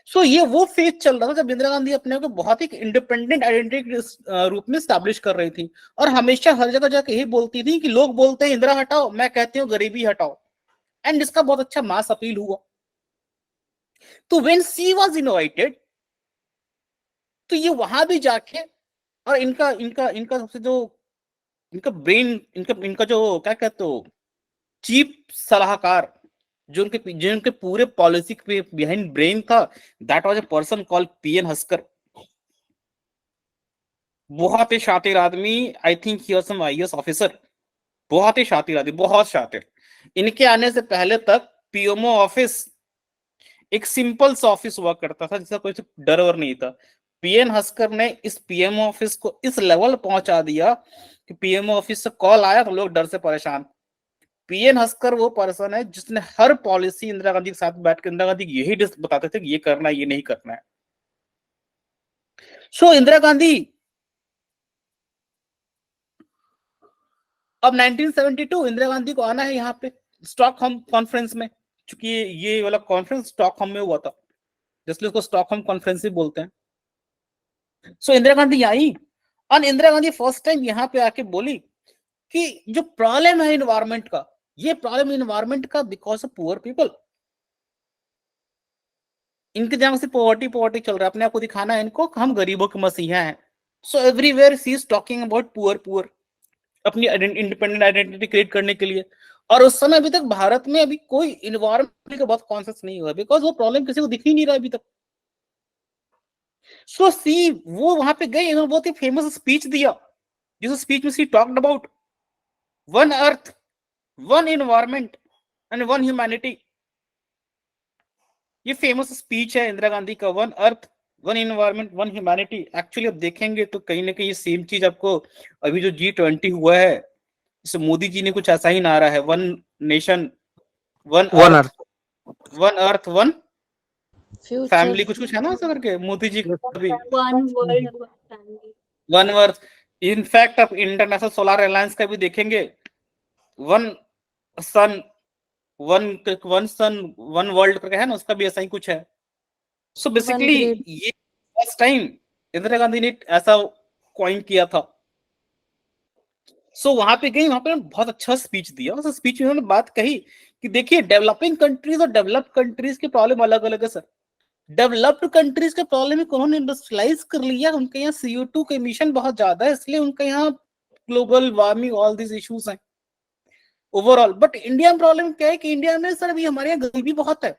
सो ये वो फेज चल रहा था जब इंदिरा गांधी अपने को बहुत ही इंडिपेंडेंट आइडेंटिटी रूप में स्टैब्लिश कर रही थी। और हमेशा हर जगह जाके यही बोलती थी कि लोग बोलते हैं इंदिरा हटाओ, मैं कहती हूँ गरीबी हटाओ। एंड इसका बहुत अच्छा मास अपील हुआ। तो व्हेन शी वाज इनवाइटेड, तो ये वहां भी जाके, और इनका इनका इनका सबसे जो इनका ब्रेन, इनका जो क्या कहते हो, चीफ सलाहकार, जो उनके पूरे पॉलिसी पे बिहाइंड ब्रेन था, that was a person called PN हस्कर। बहुत ही शातिर आदमी, I think he was some IAS officer. बहुत ही शातिर आदमी, बहुत शातिर। इनके आने से पहले तक पीएमओ ऑफिस एक सिंपल सा ऑफिस हुआ करता था, जिसका कोई डर और नहीं था। पीएन हस्कर ने इस पीएम ऑफिस को इस लेवल पहुंचा दिया कि पीएम ऑफिस से कॉल आया तो लोग डर से परेशान। पीएन हस्कर वो पर्सन है जिसने हर पॉलिसी इंदिरा गांधी के साथ बैठ के इंदिरा गांधी यही बताते थे कि ये करना है, ये नहीं करना है। सो इंदिरा गांधी अब 1972 इंदिरा गांधी को आना है यहाँ पे स्टॉकहोम कॉन्फ्रेंस में, क्योंकि ये वाला कॉन्फ्रेंस स्टॉकहोम में हुआ था, जिसलिए उसको स्टॉकहोम कॉन्फ्रेंस ही बोलते हैं। सो इंदिरा गांधी आई और इंदिरा गांधी फर्स्ट टाइम यहाँ पे आके बोली कि जो प्रॉब्लम है इन्वायरमेंट का, ये प्रॉब्लम इन्वायरमेंट का बिकॉज ऑफ पुअर पीपल। इनके दिमाग से पॉवर्टी पॉवर्टी चल रहा है, अपने आप को दिखाना है इनको हम गरीबों के मसीहा हैं। So everywhere she is talking about poor poor, अपनी इंडिपेंडेंट आइडेंटिटी क्रिएट करने के लिए। और उस समय अभी तक भारत में अभी कोई इन्वायरमेंट का बहुत कॉन्शियस नहीं हुआ, बिकॉज वो प्रॉब्लम किसी को दिख ही नहीं रहा अभी तक। सो सी वो वहां पे गए, इन्होंने बहुत ही फेमस स्पीच दिया, जिस स्पीच में she talked about one earth, one environment and one humanity. ये फेमस स्पीच है इंदिरा गांधी का, one earth, one environment, one humanity. Actually अब देखेंगे तो कहीं ना कहीं ये सेम चीज आपको अभी जो G20 हुआ है, जैसे मोदी जी ने कुछ ऐसा ही नारा है, one nation one one earth, earth, one earth one future, family, कुछ कुछ है ना ऐसा करके मोदी जी का भी, one world one family, one earth. In fact आप इंटरनेशनल सोलर अलायंस का भी देखेंगे, वन सन, one one sun one world करके है ना, उसका भी ऐसा ही कुछ है। सो बेसिकली ये फर्स्ट टाइम इंदिरा गांधी ने ऐसा कॉइन किया था। सो वहां पे गई, वहां पे बहुत अच्छा स्पीच दिया। उस स्पीच में उन्होंने बात कही कि देखिए डेवलपिंग कंट्रीज और डेवलप्ड कंट्रीज की प्रॉब्लम अलग अलग है सर। डेवलप्ड कंट्रीज के प्रॉब्लम है कि उन्होंने इंडस्ट्रियलाइज कर लिया, उनके यहाँ CO2 के इमिशन बहुत ज्यादा है, इसलिए उनके यहाँ global warming all this issues हैं ओवरऑल। बट इंडिया में प्रॉब्लम क्या है कि इंडिया में सर अभी हमारे यहाँ गरीबी बहुत है,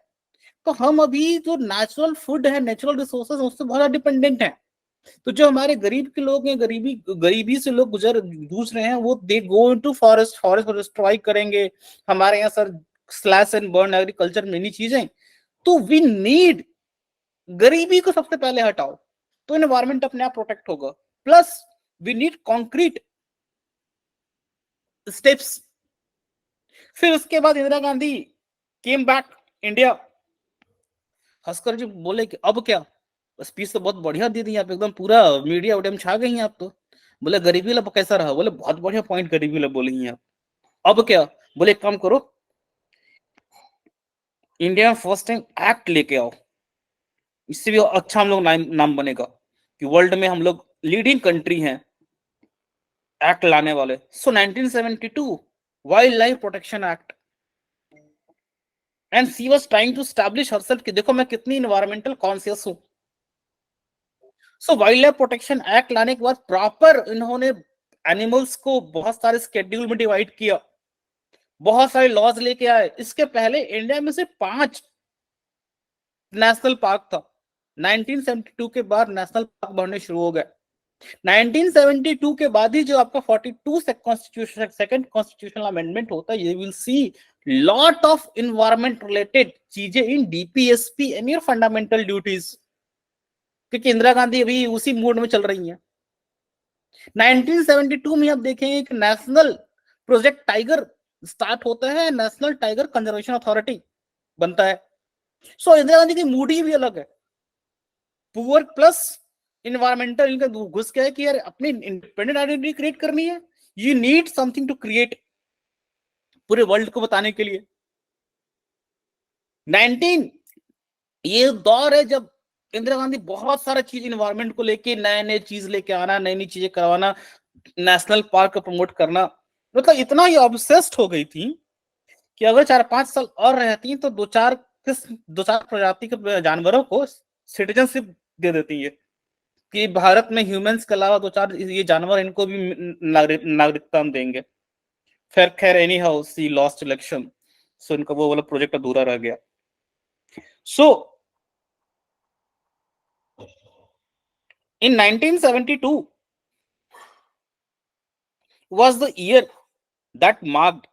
तो हम अभी जो नेचुरल फूड है, नेचुरल रिसोर्सेज, उससे बहुत ज्यादा डिपेंडेंट है। तो जो हमारे गरीब के लोग हैं, गरीबी से लोग जूझ रहे हैं, वो दे गो इनटू फॉरेस्ट, फॉरेस्ट को डिस्ट्रॉय करेंगे। हमारे यहाँ sir slash and burn agriculture में नहीं चीजें, तो वी नीड, गरीबी को सबसे पहले हटाओ तो एनवायरमेंट अपने आप प्रोटेक्ट होगा। Plus we need concrete steps. फिर उसके बाद Indira Gandhi came back India. हंसकर जी बोले कि अब क्या, स्पीच तो बहुत बढ़िया दे दी आप, एकदम पूरा मीडिया उडिया में छा गई हैं आप तो। बोले गरीबी लब कैसा रहा, बोले बहुत बढ़िया पॉइंट गरीबी लब बोली हैं आप, अब क्या। बोले काम करो, इंडिया फर्स्ट टाइम एक्ट लेके आओ, इससे भी अच्छा हम लोग नाम बनेगा कि वर्ल्ड में हम लोग लीडिंग कंट्री हैं एक्ट लाने वाले। So 1972 wild life protection act, and she was trying to establish herself कि देखो मैं कितनी इन्वायरमेंटल कॉन्शियस हूं। So wild life protection act लाने के बाद प्रॉपर इन्होंने एनिमल्स को बहुत सारे स्केड्यूल में डिवाइड किया, बहुत सारे लॉज लेके आए। इसके पहले इंडिया में सिर्फ 5 नेशनल पार्क था, 1972 के बाद नेशनल पार्क बनने शुरू हो गए। 1972 के बाद ही जो आपका 42 से कॉन्स्टिट्यूशन सेकंड कॉन्स्टिट्यूशनल अमेंडमेंट होता है, you will see lot of environment related चीजें इन DPSP and your fundamental duties, क्योंकि इंदिरा गांधी अभी उसी मूड में चल रही हैं। 1972 में आप देखेंगे कि नेशनल प्रोजेक्ट टाइगर स्टार्ट होता है, नेशनल टाइगर कंजर्वेशन अथॉरिटी बनता है। सो इंदिरा गांधी की मूड ही भी अलग है, पुअर प्लस इन्वायरमेंटल। इनका घुस क्या है कि यार अपनी इंडिपेंडेंट आइडेंटिटी क्रिएट करनी है, you need something to create पूरे वर्ल्ड को बताने के लिए। 19 ये दौर है जब इंदिरा गांधी बहुत सारा चीज इन्वायरमेंट को लेके नए नए चीज लेके आना, नई नई चीजें करवाना, नेशनल पार्क को प्रमोट करना, मतलब इतना ही ऑब्सेस्ड हो गई थी कि अगर 4-5 साल और रहती तो दो चार प्रजाति के जानवरों को सिटीजनशिप दे देती है कि भारत में ह्यूमंस के अलावा 2-4 ये जानवर, इनको भी नागरिकता हम देंगे। फिर खैर anyhow she lost election, so इनका वो वाला प्रोजेक्ट अधूरा रह गया। So in 1972 was the year that marked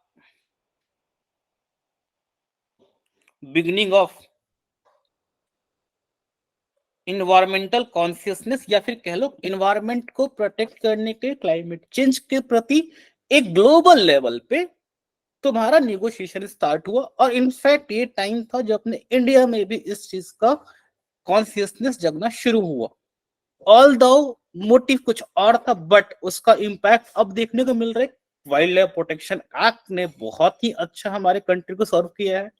beginning of environmental consciousness या फिर कह लो इन्वायरमेंट को प्रोटेक्ट करने के, क्लाइमेट चेंज के प्रति एक ग्लोबल लेवल पे तुम्हारा निगोशिएशन स्टार्ट हुआ। और इनफैक्ट ये टाइम था जब अपने इंडिया में भी इस चीज का कॉन्शियसनेस जगना शुरू हुआ। ऑल दो मोटिव कुछ और था, बट उसका इम्पैक्ट अब देखने को मिल रहा है। वाइल्ड लाइफ प्रोटेक्शन एक्ट ने बहुत ही अच्छा हमारे कंट्री को सर्व किया है।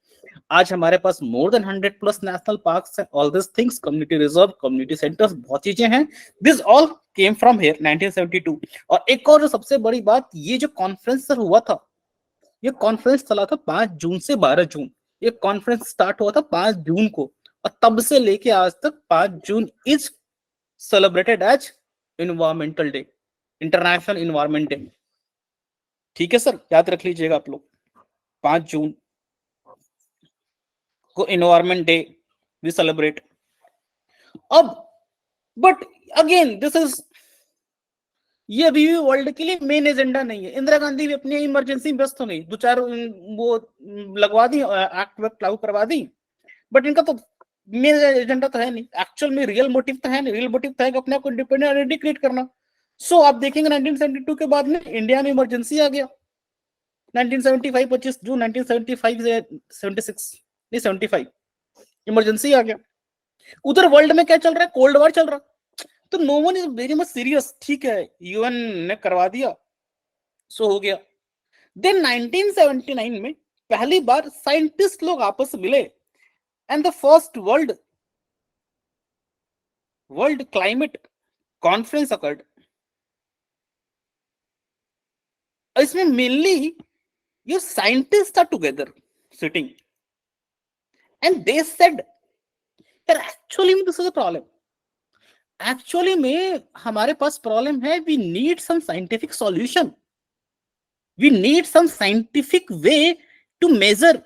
आज हमारे पास मोर देन 100+ नेशनल पार्क्स हैं, all this things, community reserve, community centres, बहुत चीजें हैं। This all came from here 1972। और एक और जो सबसे बड़ी बात, ये जो कॉन्फ्रेंस सर हुआ था, ये कॉन्फ्रेंस चला था 5 जून से 12 जून। ये कॉन्फ्रेंस स्टार्ट हुआ था 5 जून को, और तब से लेके आज तक 5 June is celebrated as environmental day, international environment day. ठीक है सर, याद रख लीजिएगा आप लोग, 5 जून को इन्वायरमेंट डे वी सेलिब्रेट। अब बट अगेन दिस इज, ये अभी भी वर्ल्ड के लिए मेन एजेंडा नहीं है। इंदिरा गांधी भी अपनी इमरजेंसी में व्यस्त हो गई, 2-4 वो लगवा दी, एक्ट वक्त लागू करवा दी, बट इनका तो मेन एजेंडा तो है नहीं, एक्चुअल में रियल मोटिव तो है नहीं। रियल मोटिव तो है कि अपने आप को इंडिपेंडेंट आइडेंटिटी क्रिएट करना। सो आप देखेंगे 1972 के बाद में इंडिया में इमरजेंसी आ गया। 1975 25 जून 1975 से 76 नहीं 75 इमरजेंसी आ गया। उधर वर्ल्ड में क्या चल रहा है, कोल्ड वॉर चल रहा। तो no one is very much serious, ठीक है, यूएन ने करवा दिया, सो हो गया। देन 1979 में पहली बार साइंटिस्ट लोग आपस में मिले, and the first world climate conference occurred. इसमें मेनली ये scientist are together sitting, and they said actually में this is a problem. Actually में हमारे पास प्रॉब्लम है, we need some scientific solution, we need some scientific way to measure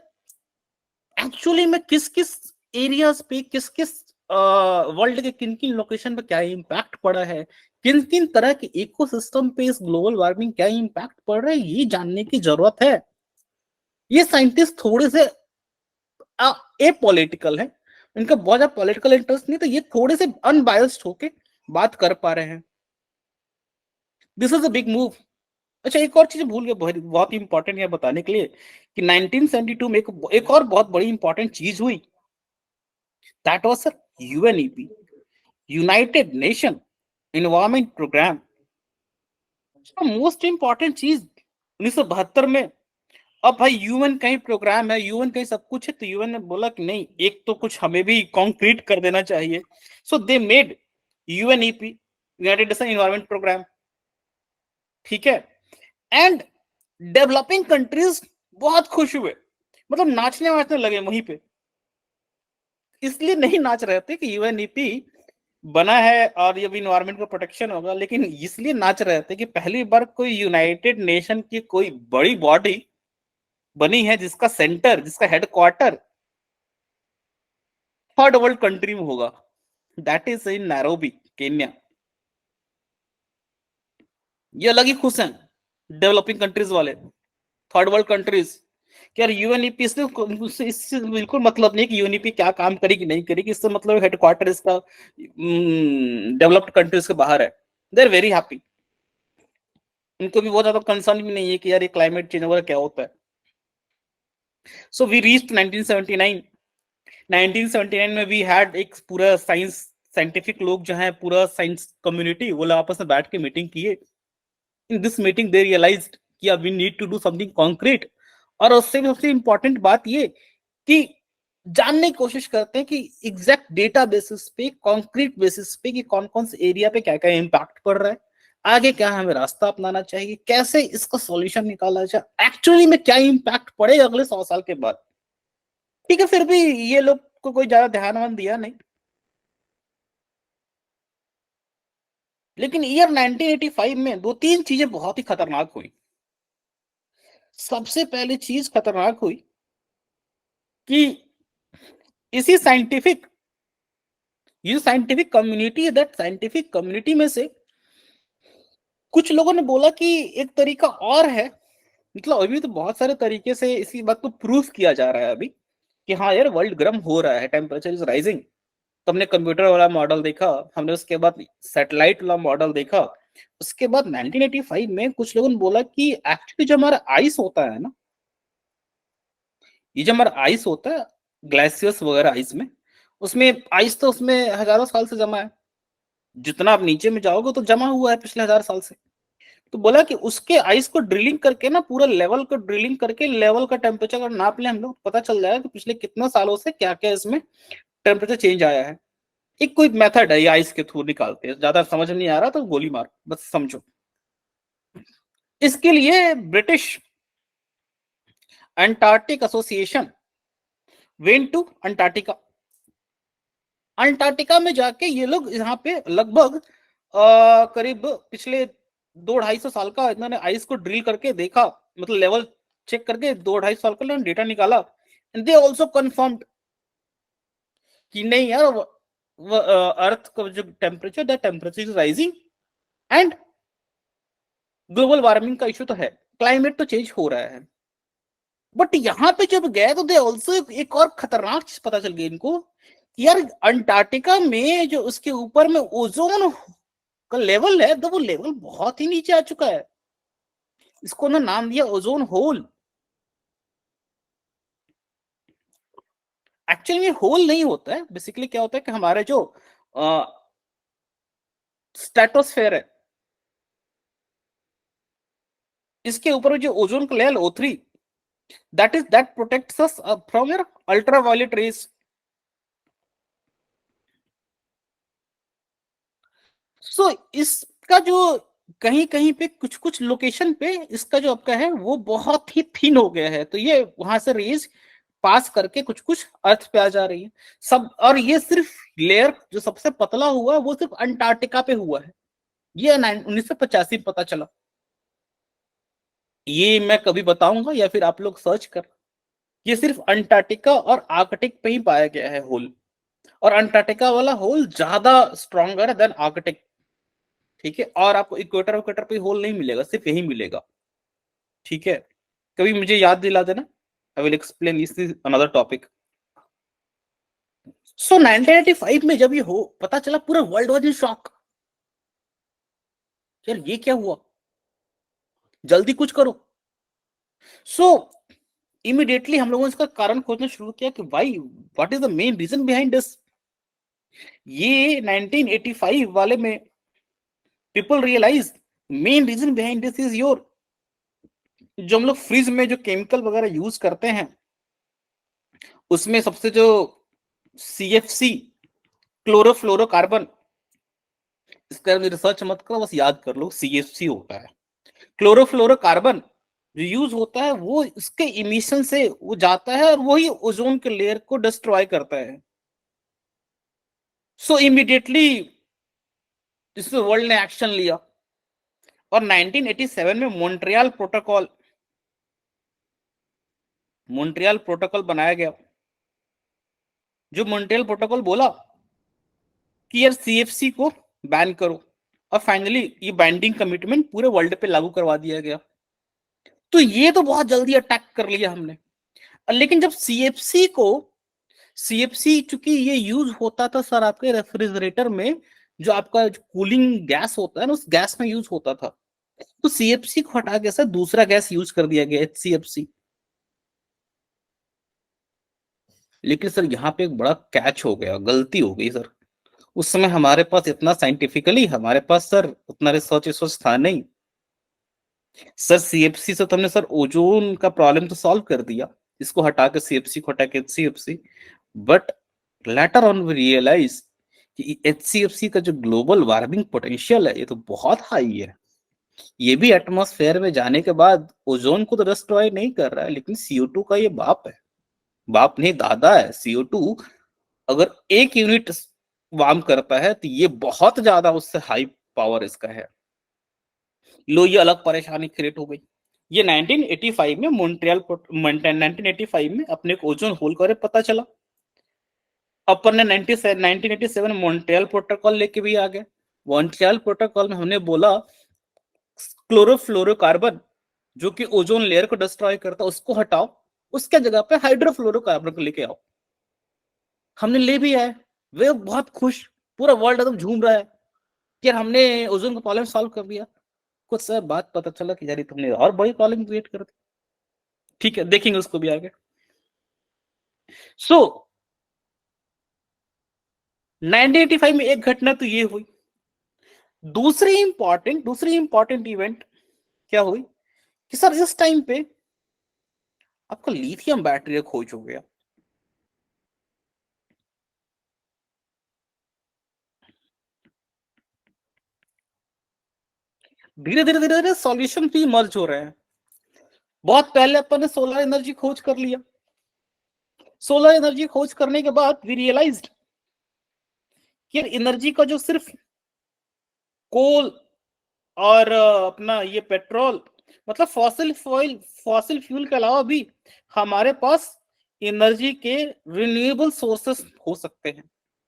actually में किस किस एरियाज पे, किस किस वर्ल्ड के किन किन लोकेशन पे क्या इम्पैक्ट पड़ा है, किन किन तरह के इकोसिस्टम पे इस ग्लोबल वार्मिंग क्या इम्पैक्ट पड़ रहा है, ये जानने की जरूरत है। ये साइंटिस्ट थोड़े से ए पॉलिटिकल है, इनका बहुत ज्यादा पॉलिटिकल इंटरेस्ट नहीं, तो ये थोड़े से अनबायस्ड होके बात कर पा रहे हैं। This is a big move. अच्छा, एक और चीज भूल गया, बहुत इंपॉर्टेंट है बताने के लिए, कि 1972 में एक और बहुत बड़ी इंपॉर्टेंट चीज हुई, that was sir UNEP, united nation environment programme. Most important चीज 1972 में। अब भाई यूएन कहीं प्रोग्राम है, यूएन कहीं सब कुछ है, तो यूएन ने बोला कि नहीं, एक तो कुछ हमें भी कॉन्क्रीट कर देना चाहिए। So they made UNEP, united nation environment programme. ठीक है, एंड डेवलपिंग कंट्रीज बहुत खुश हुए, मतलब नाचने वाचने लगे वहीं पे। इसलिए नहीं नाच रहे थे कि यूएनईपी बना है और ये भी इन्वायरमेंट का प्रोटेक्शन होगा, लेकिन इसलिए नाच रहे थे कि पहली बार कोई यूनाइटेड नेशन की कोई बड़ी बॉडी बनी है जिसका सेंटर, जिसका हेडक्वार्टर थर्ड वर्ल्ड कंट्री में होगा, that is in Nairobi, Kenya. ये अलग ही खुश हैं डेवलपिंग कंट्रीज वाले, थर्ड वर्ल्ड कंट्रीज, कि यार यूएनईपी इससे बिल्कुल मतलब नहीं कि यूएनईपी क्या काम करेगी नहीं करेगी, इससे मतलब हेडक्वार्टर इसका डेवलप्ड कंट्रीज के बाहर है। दे आर वेरी हैप्पी, उनको भी बहुत ज्यादा कंसर्न भी नहीं है कि यार ये क्लाइमेट चेंज वगैरह क्या होता है। So we reached 1979। 1979 में वी हैड एक पूरा साइंटिफिक लोग जो है, पूरा साइंस कम्युनिटी, वो लोग आपस में बैठ के मीटिंग किए। In this meeting they realized कि we need to do something concrete. और उससे भी सबसे इंपॉर्टेंट बात ये कि जानने की कोशिश करते हैं कि एग्जैक्ट डेटा बेसिस पे, कॉन्क्रीट बेसिस पे, कि कौन कौन से एरिया पे क्या क्या इम्पैक्ट पड़ रहा है, आगे क्या हमें रास्ता अपनाना चाहिए, कैसे इसका सॉल्यूशन निकाला जाए, एक्चुअली में क्या इम्पैक्ट पड़ेगा अगले 100 साल के बाद। ठीक है, फिर भी ये लोग को कोई ज्यादा ध्यान दिया नहीं। लेकिन ईयर 1985 में 2-3 चीजें बहुत ही खतरनाक हुई। सबसे पहली चीज खतरनाक हुई कि इसी scientific community, that scientific community में से कुछ लोगों ने बोला कि एक तरीका और है, मतलब अभी तो बहुत सारे तरीके से इसी बात को प्रूफ किया जा रहा है अभी, कि हाँ यार वर्ल्ड गर्म हो रहा है, टेम्परेचर इज राइजिंग। तो हमने कंप्यूटर वाला मॉडल देखा, हमने उसके बाद सैटेलाइट वाला मॉडल देखा। उसके बाद 1985 में कुछ लोगों ने बोला कि एक्चुअली जो हमारा आइस होता है ना, ये जो हमारा आइस होता है, ग्लेशियर्स वगैरह आइस में, उसमें आइस तो उसमें हजारों साल से जमा है। जितना आप नीचे में जाओगे तो जमा हुआ है पिछले 1000 साल से। तो बोला कि उसके आइस को ड्रिलिंग करके ना, पूरा लेवल को ड्रिलिंग करके लेवल का टेम्परेचर अगर नाप ले हम लोग, पता चल जाएगा कि पिछले कितने सालों से क्या क्या इसमें टेम्परेचर चेंज आया है। एक कोई मेथड है, ये आइस के थ्रू निकालते हैं। ज्यादा समझ नहीं आ रहा तो गोली मार, बस समझो। इसके लिए British Antarctic association went to Antarctica. Antarctica में जाके ये लोग यहाँ पे लगभग करीब पिछले 200-250 साल का इन्होंने आइस को ड्रिल करके देखा, मतलब लेवल चेक करके 200-250 साल का डेटा निकाला। एंड दे आल्सो कंफर्म्ड कि नहीं यार, अर्थ का जो temperature, the temperature is rising and global warming का इशू तो है, क्लाइमेट तो चेंज हो रहा है। बट यहाँ पे जब गए तो दे ऑल्सो एक और खतरनाक चीज पता चल गई इनको, यार अंटार्कटिका में जो उसके ऊपर में ओजोन का लेवल है, तो वो लेवल बहुत ही नीचे आ चुका है। इसको ना नाम दिया ओजोन होल। एक्चुअली में होल नहीं होता है, बेसिकली क्या होता है कि हमारे जो स्ट्रेटोस्फेयर है, इसके ऊपर जो ओजोन का level O3, that protects us from your ultraviolet rays. सो इसका जो कहीं कहीं पे कुछ कुछ लोकेशन पे इसका जो आपका है वो बहुत ही थिन हो गया है, तो ये वहां से रेज पास करके कुछ कुछ अर्थ पे आ जा रही है सब। और ये सिर्फ लेयर जो सबसे पतला हुआ वो सिर्फ अंटार्कटिका पे हुआ है। ये 1985 पता चला। ये मैं कभी बताऊंगा या फिर आप लोग सर्च कर। ये सिर्फ अंटार्कटिका और आर्कटिक पे ही पाया गया है होल, और अंटार्कटिका वाला होल ज्यादा स्ट्रॉन्गर है देन आर्कटिक। ठीक है, और आपको इक्वेटर इक्वेटर पे होल नहीं मिलेगा, सिर्फ यही मिलेगा। ठीक है, कभी मुझे याद दिला देना, I will explain this is another topic. So 1985 में जब ये हो पता चला, पूरा वर्ल्ड वाज इन शॉक। यार ये क्या हुआ, जल्दी कुछ करो। सो इमीडिएटली हम लोगों ने इसका कारण खोजना शुरू किया कि भाई what is the main reason behind this. ये 1985 वाले में people realize main reason behind this is your, जो हम लोग फ्रिज में जो केमिकल वगैरह यूज करते हैं, उसमें सबसे जो CFC, क्लोरोफ्लोरोकार्बन, इसका रिसर्च मत करो, बस याद कर लो CFC होता है। क्लोरोफ्लोरोकार्बन जो यूज होता है वो इसके इमिशन से वो जाता है और वही ओजोन के लेयर को डिस्ट्रॉय करता है। सो इमीडिएटली इस वर्ल्ड ने एक्शन लिया और 1987 में मॉन्ट्रियल प्रोटोकॉल बनाया गया। जो मॉन्ट्रियल प्रोटोकॉल बोला कि यार CFC को बैन करो, और फाइनली ये बाइंडिंग कमिटमेंट पूरे वर्ल्ड पे लागू करवा दिया गया। तो ये तो बहुत जल्दी अटैक कर लिया हमने। लेकिन जब CFC चूंकि ये यूज होता था सर आपके रेफ्रिजरेटर में, जो आपका कूलिंग गैस होता है ना, उस गैस में यूज होता था। तो CFC को हटा के सर दूसरा गैस यूज कर दिया गया, HCFC। लेकिन सर यहाँ पे एक बड़ा कैच हो गया, गलती हो गई सर। उस समय हमारे पास इतना साइंटिफिकली हमारे पास सर उतना रिसर्च था नहीं। सर CFC से तो हमने सर ओजोन का प्रॉब्लम तो सॉल्व कर दिया, इसको हटा के CFC को हटा के HCFC। But later on we realize कि HCFC का जो ग्लोबल वार्मिंग पोटेंशियल है ये तो बहुत हाई है। ये भी एटमॉस्फेयर में जाने के बाद ओजोन को तो डिस्ट्रॉय नहीं कर रहा है, लेकिन CO2 का ये बाप है, बाप नहीं दादा है। CO2 अगर 1 यूनिट वार्म करता है तो ये बहुत ज्यादा उससे हाई पावर इसका है। लो ये अलग परेशानी क्रिएट हो गई। ये 1985 में 1985 में अपने को ओजोन होल का पता चला। अपन ने 1987 मॉन्ट्रियल प्रोटोकॉल लेके भी आ गए। मॉन्ट्रियल प्रोटोकॉल में हमने बोला क्लोरोफ्लोरोकार्बन जो कि ओजोन लेयर को डिस्ट्रॉय करता उसको हटाओ, उसके जगह पे हाइड्रोफ्लोरोकार्बन को लेके आओ। हमने ले भी आए, वे बहुत खुश, पूरा वर्ल्ड एकदम झूम रहा है कि यार हमने ओजोन का प्रॉब्लम सॉल्व कर दिया। कुछ समय बाद पता चला कि यार ये तुमने और बड़ी प्रॉब्लम क्रिएट कर दी। ठीक है, देखेंगे उसको भी आगे। सो 1985 में एक घटना तो ये हुई। दूसरी इंपॉर्टेंट इवेंट क्या हुई कि सर इस टाइम पे आपका लिथियम बैटरी का खोज हो गया। धीरे धीरे सॉल्यूशन भी मर्ज हो रहे हैं। बहुत पहले अपन ने सोलर एनर्जी खोज कर लिया। सोलर एनर्जी खोज करने के बाद वी रियलाइज्ड कि एनर्जी का जो सिर्फ कोल और अपना ये पेट्रोल, मतलब फॉसिल फ्यूल के अलावा भी हमारे पास एनर्जी के रिन्यूएबल सोर्सेस हो सकते हैं।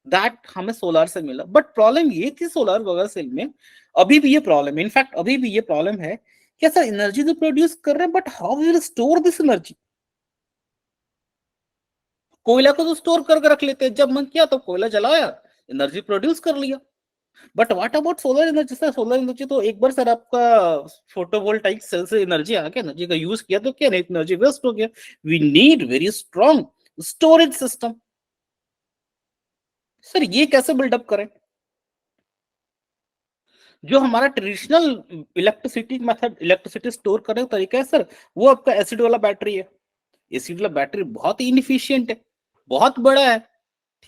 दैट हमें सोलर से मिला। बट प्रॉब्लम ये थी सोलर वगैरह सेल में, अभी भी ये प्रॉब्लम है, इनफैक्ट अभी भी ये प्रॉब्लम है कि सर एनर्जी तो प्रोड्यूस कर रहे हैं but how will store this energy. कोयला को तो स्टोर करके रख लेते हैं, जब मन किया तो कोयला जलाया, एनर्जी प्रोड्यूस कर लिया। But what about solar energy? Sir solar energy तो एक बार सर आपका फोटोवोल्टाइक सेल से एनर्जी आ गया, एनर्जी का यूज किया तो क्या नहीं, एनर्जी वेस्ट हो गया। We need very strong storage system. Sir ये कैसे बिल्डअप करें? जो हमारा traditional electricity method, electricity store करने का तरीका है सर, वो आपका एसिड वाला बैटरी है। एसिड वाला बैटरी बहुत ही इनफिशियंट है, बहुत बड़ा है।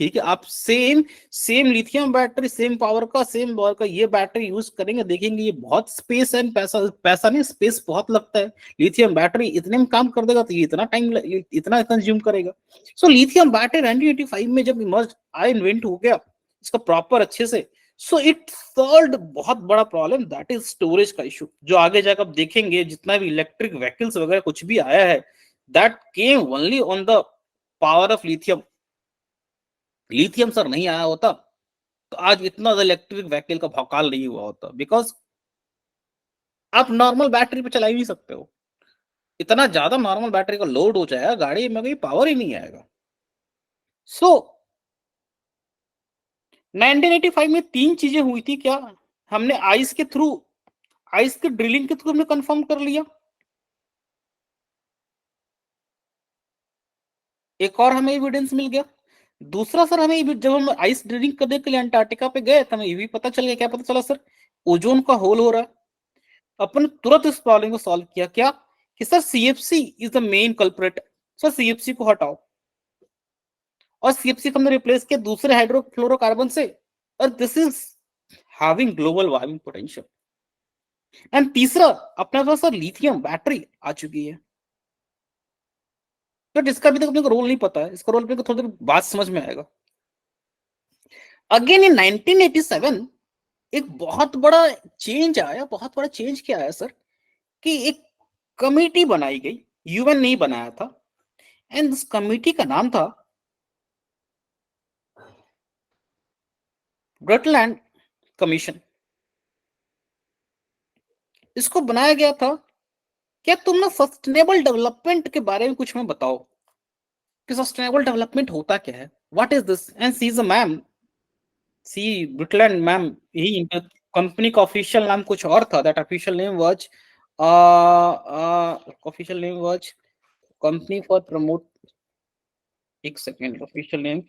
ठीक है, आप same same lithium battery, same power का ये बैटरी यूज करेंगे, देखेंगे ये बहुत स्पेस एंड पैसा पैसा नहीं, स्पेस बहुत लगता है। लिथियम बैटरी इतने में काम कर देगा तो ये इतना टाइम, इतना कंज्यूम करेगा। सो लिथियम बैटरी 1985 में जब इमर्ज आया, इन्वेंट हो गया इसका प्रॉपर अच्छे से, सो इट सॉल्व बहुत बड़ा प्रॉब्लम, दैट इज स्टोरेज का इशू। जो आगे जाकर आप देखेंगे जितना भी इलेक्ट्रिक व्हीकल्स वगैरह कुछ भी आया है, that came only on the power of lithium. Lithium sir नहीं आया होता तो आज इतना इलेक्ट्रिक व्हीकल का भौकाल नहीं हुआ होता, बिकॉज आप नॉर्मल बैटरी पे चला ही नहीं सकते हो। इतना ज्यादा नॉर्मल बैटरी का लोड हो जाएगा, गाड़ी में कोई पावर ही नहीं आएगा। सो 1985 में तीन चीजें हुई थी क्या? हमने आइस के ड्रिलिंग के थ्रू हमने कंफर्म कर लिया। एक और हमें एविडेंस मिल गया। दूसरा सर हमें जब हम आइस ड्रिलिंग करने के लिए अंटार्कटिका पे गए तो हमें ये भी पता चल गया। क्या पता चला सर? ओजोन का होल हो रहा है। अपन तुरंत इस प्रॉब्लम को सॉल्व किया क्या कि sir CFC is the main culprit. Sir CFC को हटाओ, और सीएफसी को हमने रिप्लेस किया दूसरे हाइड्रोफ्लोरोकार्बन से, और this is having global warming potential. And तीसरा अपने पास सर लिथियम बैटरी आ चुकी है, बट इसका अभी तक अपने को रोल नहीं पता है। इसका रोल अपने को थोड़ी देर बाद समझ में आएगा। अगेन इन 1987 एक बहुत बड़ा चेंज आया। बहुत बड़ा चेंज क्या आया सर कि एक कमेटी बनाई गई, यूएन नहीं बनाया था, एंड इस कमेटी का नाम था ब्रटलैंड कमीशन। इसको बनाया गया था क्या तुम ना सस्टेनेबल डेवलपमेंट के बारे में कुछ में बताओ कि सस्टेनेबल डेवलपमेंट होता क्या है, what is this. And she is a ma'am, she Brundtland ma'am ही। कंपनी का ऑफिशियल नाम कुछ और था, that official name was company for promote, एक second, official name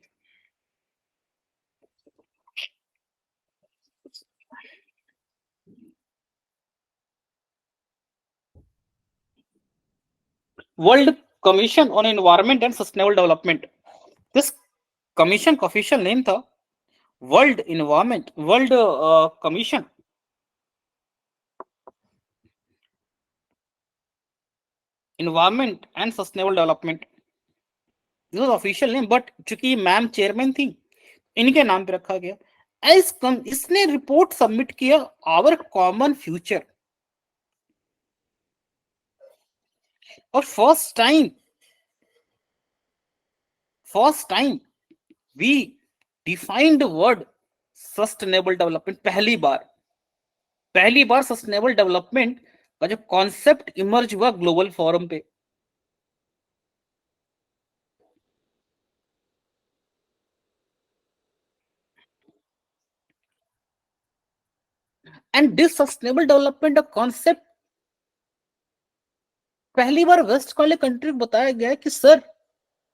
world commission on environment and sustainable development. This commission का ऑफिशियल नेम था world commission environment and sustainable development. This was official name, but चूंकि मैम चेयरमैन थी, इनके नाम पे रखा गया। इसने रिपोर्ट सबमिट किया, आवर कॉमन फ्यूचर। और first time we defined word sustainable development. पहली बार सस्टेनेबल डेवलपमेंट का जो कॉन्सेप्ट इमर्ज हुआ ग्लोबल फोरम पे। And this sustainable development concept पहली बार वेस्ट वाले कंट्री को बताया गया है कि सर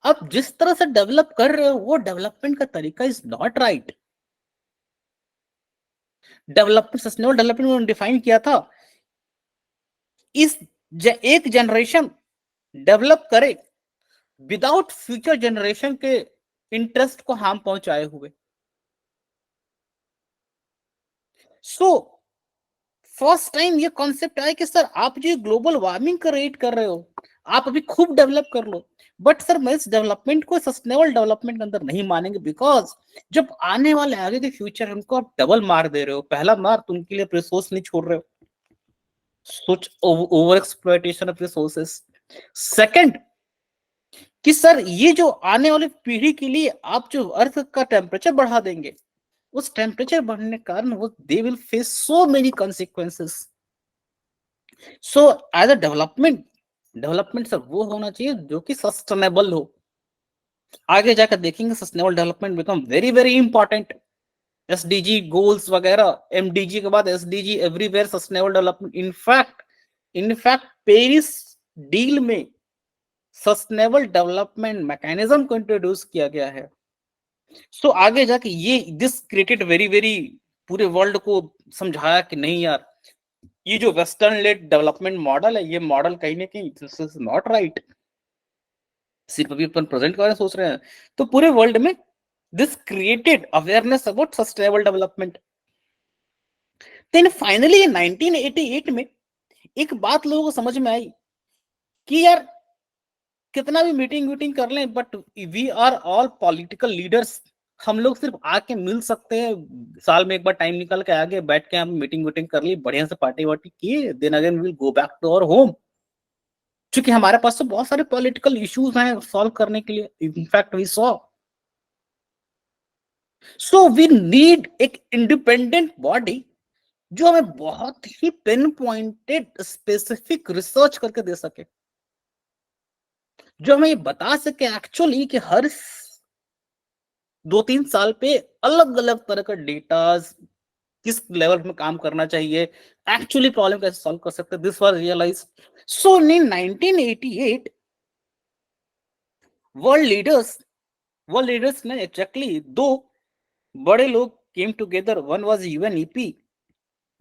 आप जिस तरह से डेवलप कर रहे हो वो डेवलपमेंट का तरीका is not right. Development sustainable development उन्होंने डिफाइन किया था इस एक जनरेशन डेवलप करे विदाउट फ्यूचर जनरेशन के इंटरेस्ट को हार्म पहुंचाए हुए। सो फर्स्ट टाइम ये कॉन्सेप्ट आया कि सर आप जो ग्लोबल वार्मिंग का रेट कर रहे हो आप अभी खूब डेवलप कर लो, बट सर मैं इस डेवलपमेंट को सस्टेनेबल डेवलपमेंट के अंदर नहीं मानेंगे, बिकॉज जब आने वाले आगे के फ्यूचर उनको आप डबल मार दे रहे हो। पहला मार तुम उनके लिए रिसोर्स नहीं छोड़ रहे हो, सोच over exploitation of resources. Second कि सर ये जो आने वाली पीढ़ी के लिए आप जो अर्थ का टेम्परेचर बढ़ा देंगे, उस टेम्परेचर बढ़ने के कारण वो they will face so many consequences. So as a development sir वो होना चाहिए जो कि सस्टेनेबल हो। आगे जाकर देखेंगे sustainable development become very very important. SDG goals वगैरह, एमडीजी के बाद SDG, everywhere sustainable development. In fact Paris deal में सस्टेनेबल डेवलपमेंट मैकेनिज्म को इंट्रोड्यूस किया गया है। सो आगे जाके ये दिस क्रिएटेड वेरी वेरी पूरे वर्ल्ड को समझाया कि नहीं यार ये जो वेस्टर्न लेड डेवलपमेंट मॉडल है ये मॉडल कहीं ना कहीं दिस इज नॉट राइट। सिर्फ अभी अपन प्रेजेंट के बारे में सोच रहे हैं, तो पूरे वर्ल्ड में this created awareness about sustainable development. Then finally 1988 में एक बात लोगों को समझ में आई कि यार कितना भी मीटिंग कर लें but we are all political leaders. हम लोग सिर्फ आके मिल सकते हैं, साल में एक बार टाइम निकल के आगे बैठ के हम मीटिंग कर ली, बढ़िया से पार्टी वार्टी किए, then again will go back to our home. क्योंकि हमारे पास तो बहुत सारे पॉलिटिकल इश्यूज हैं सॉल्व करने के लिए। In fact we so we need एक इंडिपेंडेंट बॉडी जो हमें बहुत ही पिन पॉइंटेड स्पेसिफिक रिसर्च करके दे सके, जो हमें ये बता सके एक्चुअली कि हर 2-3 साल पे अलग अलग तरह का डेटा किस लेवल में काम करना चाहिए, एक्चुअली प्रॉब्लम कैसे सॉल्व कर सकते हैं। This was realize. So in 1988 world leaders ने एक्चुअली दो बड़े लोग came together. One was UNEP,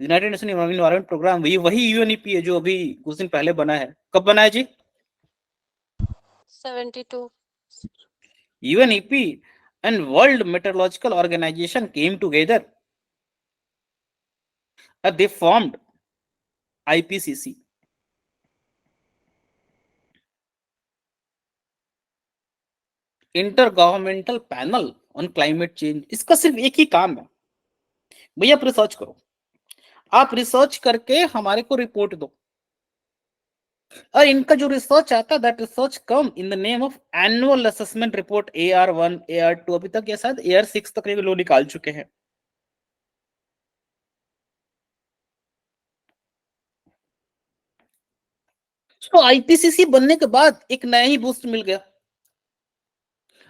united nation environment programme. वही यूएनईपी है जो अभी कुछ दिन पहले बना है। कब बना है जी? 72. UNEP and World Meteorological Organization came together. They formed IPCC. Inter governmental panel on climate change. इसका सिर्फ एक ही काम है, भैया आप रिसर्च करो, आप रिसर्च करके हमारे को रिपोर्ट दो। और इनका जो रिसर्च आता है that research come in the name of annual assessment report AR1 AR2, अभी तक ये शायद AR6 तक ये लोग निकाल चुके हैं। तो आईपीसीसी बनने के बाद एक नया ही बूस्ट मिल गया।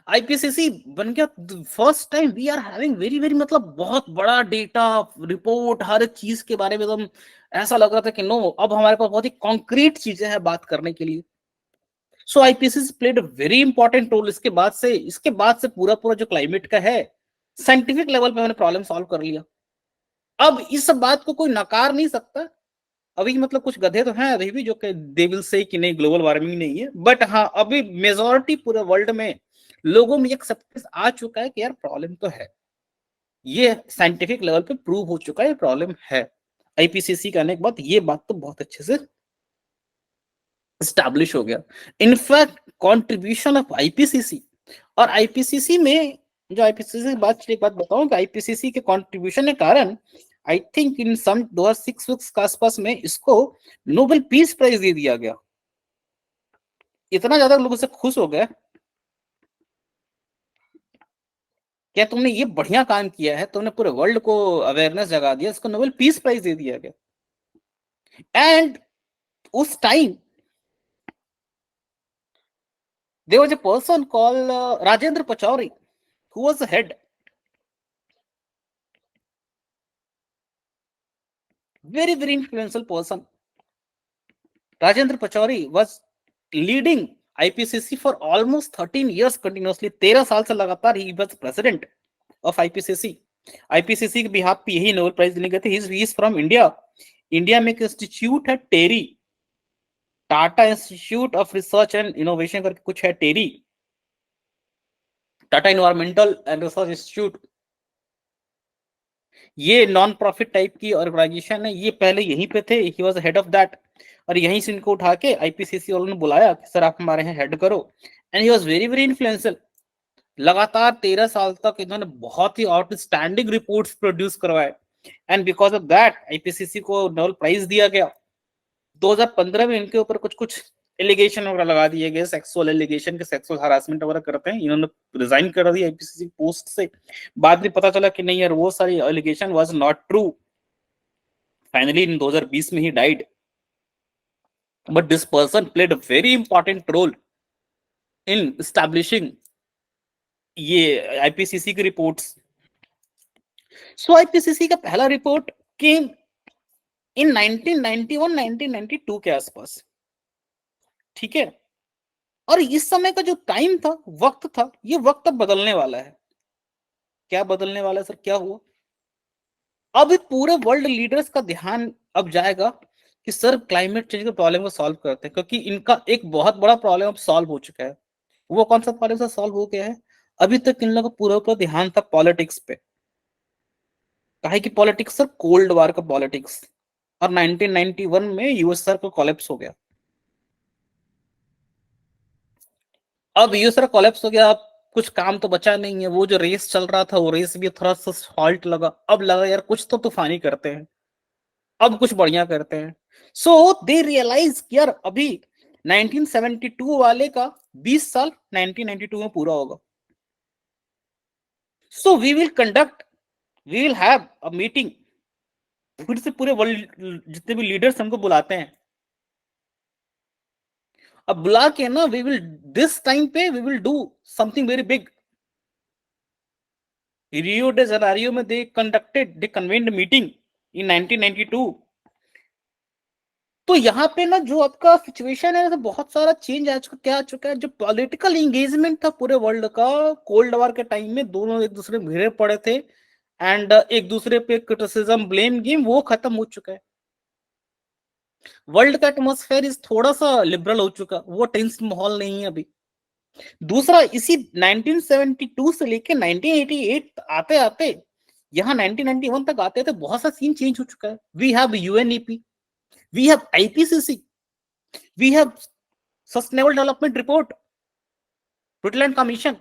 आईपीसीसी बन गया, first time we are having very very मतलब बहुत बड़ा डेटा रिपोर्ट, हर एक चीज के बारे में एकदम ऐसा लग रहा था कि नो अब हमारे पास बहुत ही कॉन्क्रीट चीजें हैं बात करने के लिए। So IPCC played a very important role. इसके बाद से पूरा पूरा जो क्लाइमेट का है साइंटिफिक लेवल पे मैंने प्रॉब्लम सॉल्व कर लिया। अब इस बात को कोई नकार नहीं सकता। अभी मतलब कुछ गधे तो हैं अभी भी जो कि दे विल से कि नहीं ग्लोबल वार्मिंग नहीं है, बट हाँ अभी मेजोरिटी पूरे वर्ल्ड में लोगों में एक्सेप्टेंस आ चुका है कि यार प्रॉब्लम तो है, ये साइंटिफिक लेवल पे प्रूव हो चुका है प्रॉब्लम है। आईपीसीसी का आने के बाद ये बात तो बहुत अच्छे से स्टैब्लिश हो गया। इनफैक्ट कंट्रीब्यूशन ऑफ आईपीसीसी और आईपीसीसी में जो आईपीसीसी की बात एक बात बताऊं कि आईपीसीसी के कंट्रीब्यूशन के कारण आई थिंक इन सम 2006 के आसपास में इसको नोबेल पीस प्राइज दे दिया गया। इतना ज्यादा लोग उससे खुश हो गए, क्या तुमने ये बढ़िया काम किया है, तुमने पूरे वर्ल्ड को अवेयरनेस जगा दिया, इसको नोबेल पीस प्राइज दे दिया गया। एंड उस time there was a person called Rajendra Pachauri who was the head. very very influential person. Rajendra Pachauri was leading IPCC for almost 13 years continuously. 13 साल से लगातार he was president of IPCC. IPCC के बिहाफ पे यही नोबेल प्राइज देने गए थे. He is from India. India में एक इंस्टीट्यूट है TERI, Tata institute of research and innovation करके कुछ है TERI, Tata environmental and research institute. ये नॉन प्रॉफिट टाइप की ऑर्गेनाइजेशन है. ये पहले यहीं पे थे, he was head of that, और यहीं से इनको उठा के आईपीसीसी वालों ने बुलाया कि सर आप हमारे यहाँ हेड करो. And he was very very influential. लगातार 13 साल तक इन्होंने बहुत ही आउटस्टैंडिंग रिपोर्ट्स प्रोड्यूस करवाए. And because of that IPCC को नोबेल प्राइज दिया गया. 2015 में इनके ऊपर कुछ कुछ एलिगेशन वगैरह लगा दिए गए, सेक्सुअल एलिगेशन के, सेक्सुअल हरासमेंट वगैरह करते हैं. इन्होंने रिजाइन कर दिया आईपीसीसी पोस्ट से. बाद में पता चला कि नहीं यार वो सारी allegation was not true. Finally in 2020 में he died. But this person played a very important role in establishing ये आईपीसीसी की रिपोर्ट्स. सो आईपीसीसी का पहला रिपोर्ट केम इन 1991-1992 के आसपास. ठीक है. और इस समय का जो टाइम था, वक्त था, ये वक्त अब बदलने वाला है. क्या बदलने वाला है सर, क्या हुआ? अब पूरे वर्ल्ड लीडर्स का ध्यान अब जाएगा कि सर क्लाइमेट चेंज के प्रॉब्लम को सॉल्व करते हैं, क्योंकि इनका एक बहुत बड़ा प्रॉब्लम अब सॉल्व हो चुका है. वो कौन सा प्रॉब्लम सर सॉल्व हो गया है? अभी तक इन लोगों का पूरा ध्यान था पॉलिटिक्स पे. कहा कि पॉलिटिक्स सर, कोल्ड वार का पॉलिटिक्स. और 1991 में यूएसआर को कोलैप्स हो गया. अब यूएसआर कोलैप्स हो गया. अब कुछ काम तो बचा नहीं है. वो जो रेस चल रहा था वो रेस भी थोड़ा सा हॉल्ट लगा. अब लगा यार कुछ तो तूफानी करते हैं, अब कुछ बढ़िया करते हैं. सो दे रियलाइज यार अभी 1972 वाले का 20 साल 1992 में पूरा होगा. So we will have a meeting. फिर से पूरे वर्ल्ड जितने भी लीडर्स हमको बुलाते हैं. अब बुला के ना वी विल दिस टाइम पे we will do something very big. Rio de Janeiro में दे कन्वेंड मीटिंग इन 1992. तो यहाँ पे ना जो आपका सिचुएशन है, बहुत सारा चेंज आ चुका. क्या आ चुका है? जो पॉलिटिकल एंगेजमेंट था पूरे वर्ल्ड का कोल्ड वॉर के टाइम में, दोनों एक दूसरे में भिड़े पड़े थे एंड एक दूसरे पे क्रिटिसिज्म ब्लेम गेम, वो खत्म हो चुका है. वर्ल्ड का एटमॉस्फेयर इस थोड़ा सा लिबरल हो चुका. वो टेंस माहौल नहीं है अभी. दूसरा, इसी 1972 से लेके 1988 आते आते यहाँ 1991 तक आते थे, बहुत सा सीन चेंज हो चुका है. We have UNEP, we have IPCC, we have sustainable development report, Brundtland commission.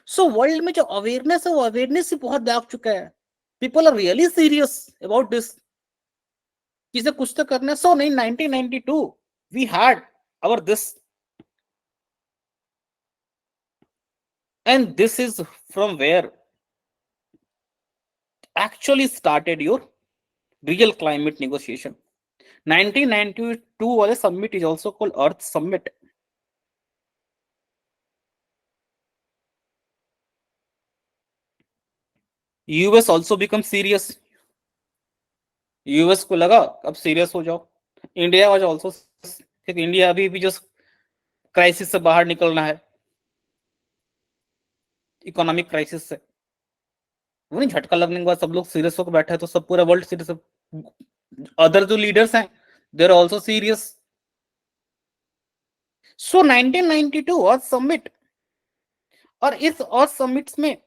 So world में जो अवेयरनेस है वो अवेयरनेस से बहुत भाग चुका है. People are really serious about this, किसे कुछ तो करना है. सो नहीं 1992 we had our this, and this is from where actually started your real climate negotiation. 1992 वाले summit is also called Earth Summit. US also become serious. US को लगा अब सीरियस हो जाओ. इंडिया वाज आल्सो, क्योंकि इंडिया अभी भी जो क्राइसिस से बाहर निकलना है, इकोनॉमिक क्राइसिस से. वो नहीं झटका लगने के बाद सब लोग सीरियस होकर बैठे हैं, तो सब पूरा वर्ल्ड सीरियस. अदर जो लीडर्स हैं they are also serious. So 1992 earth summit, और इस अर्थ समिट्स में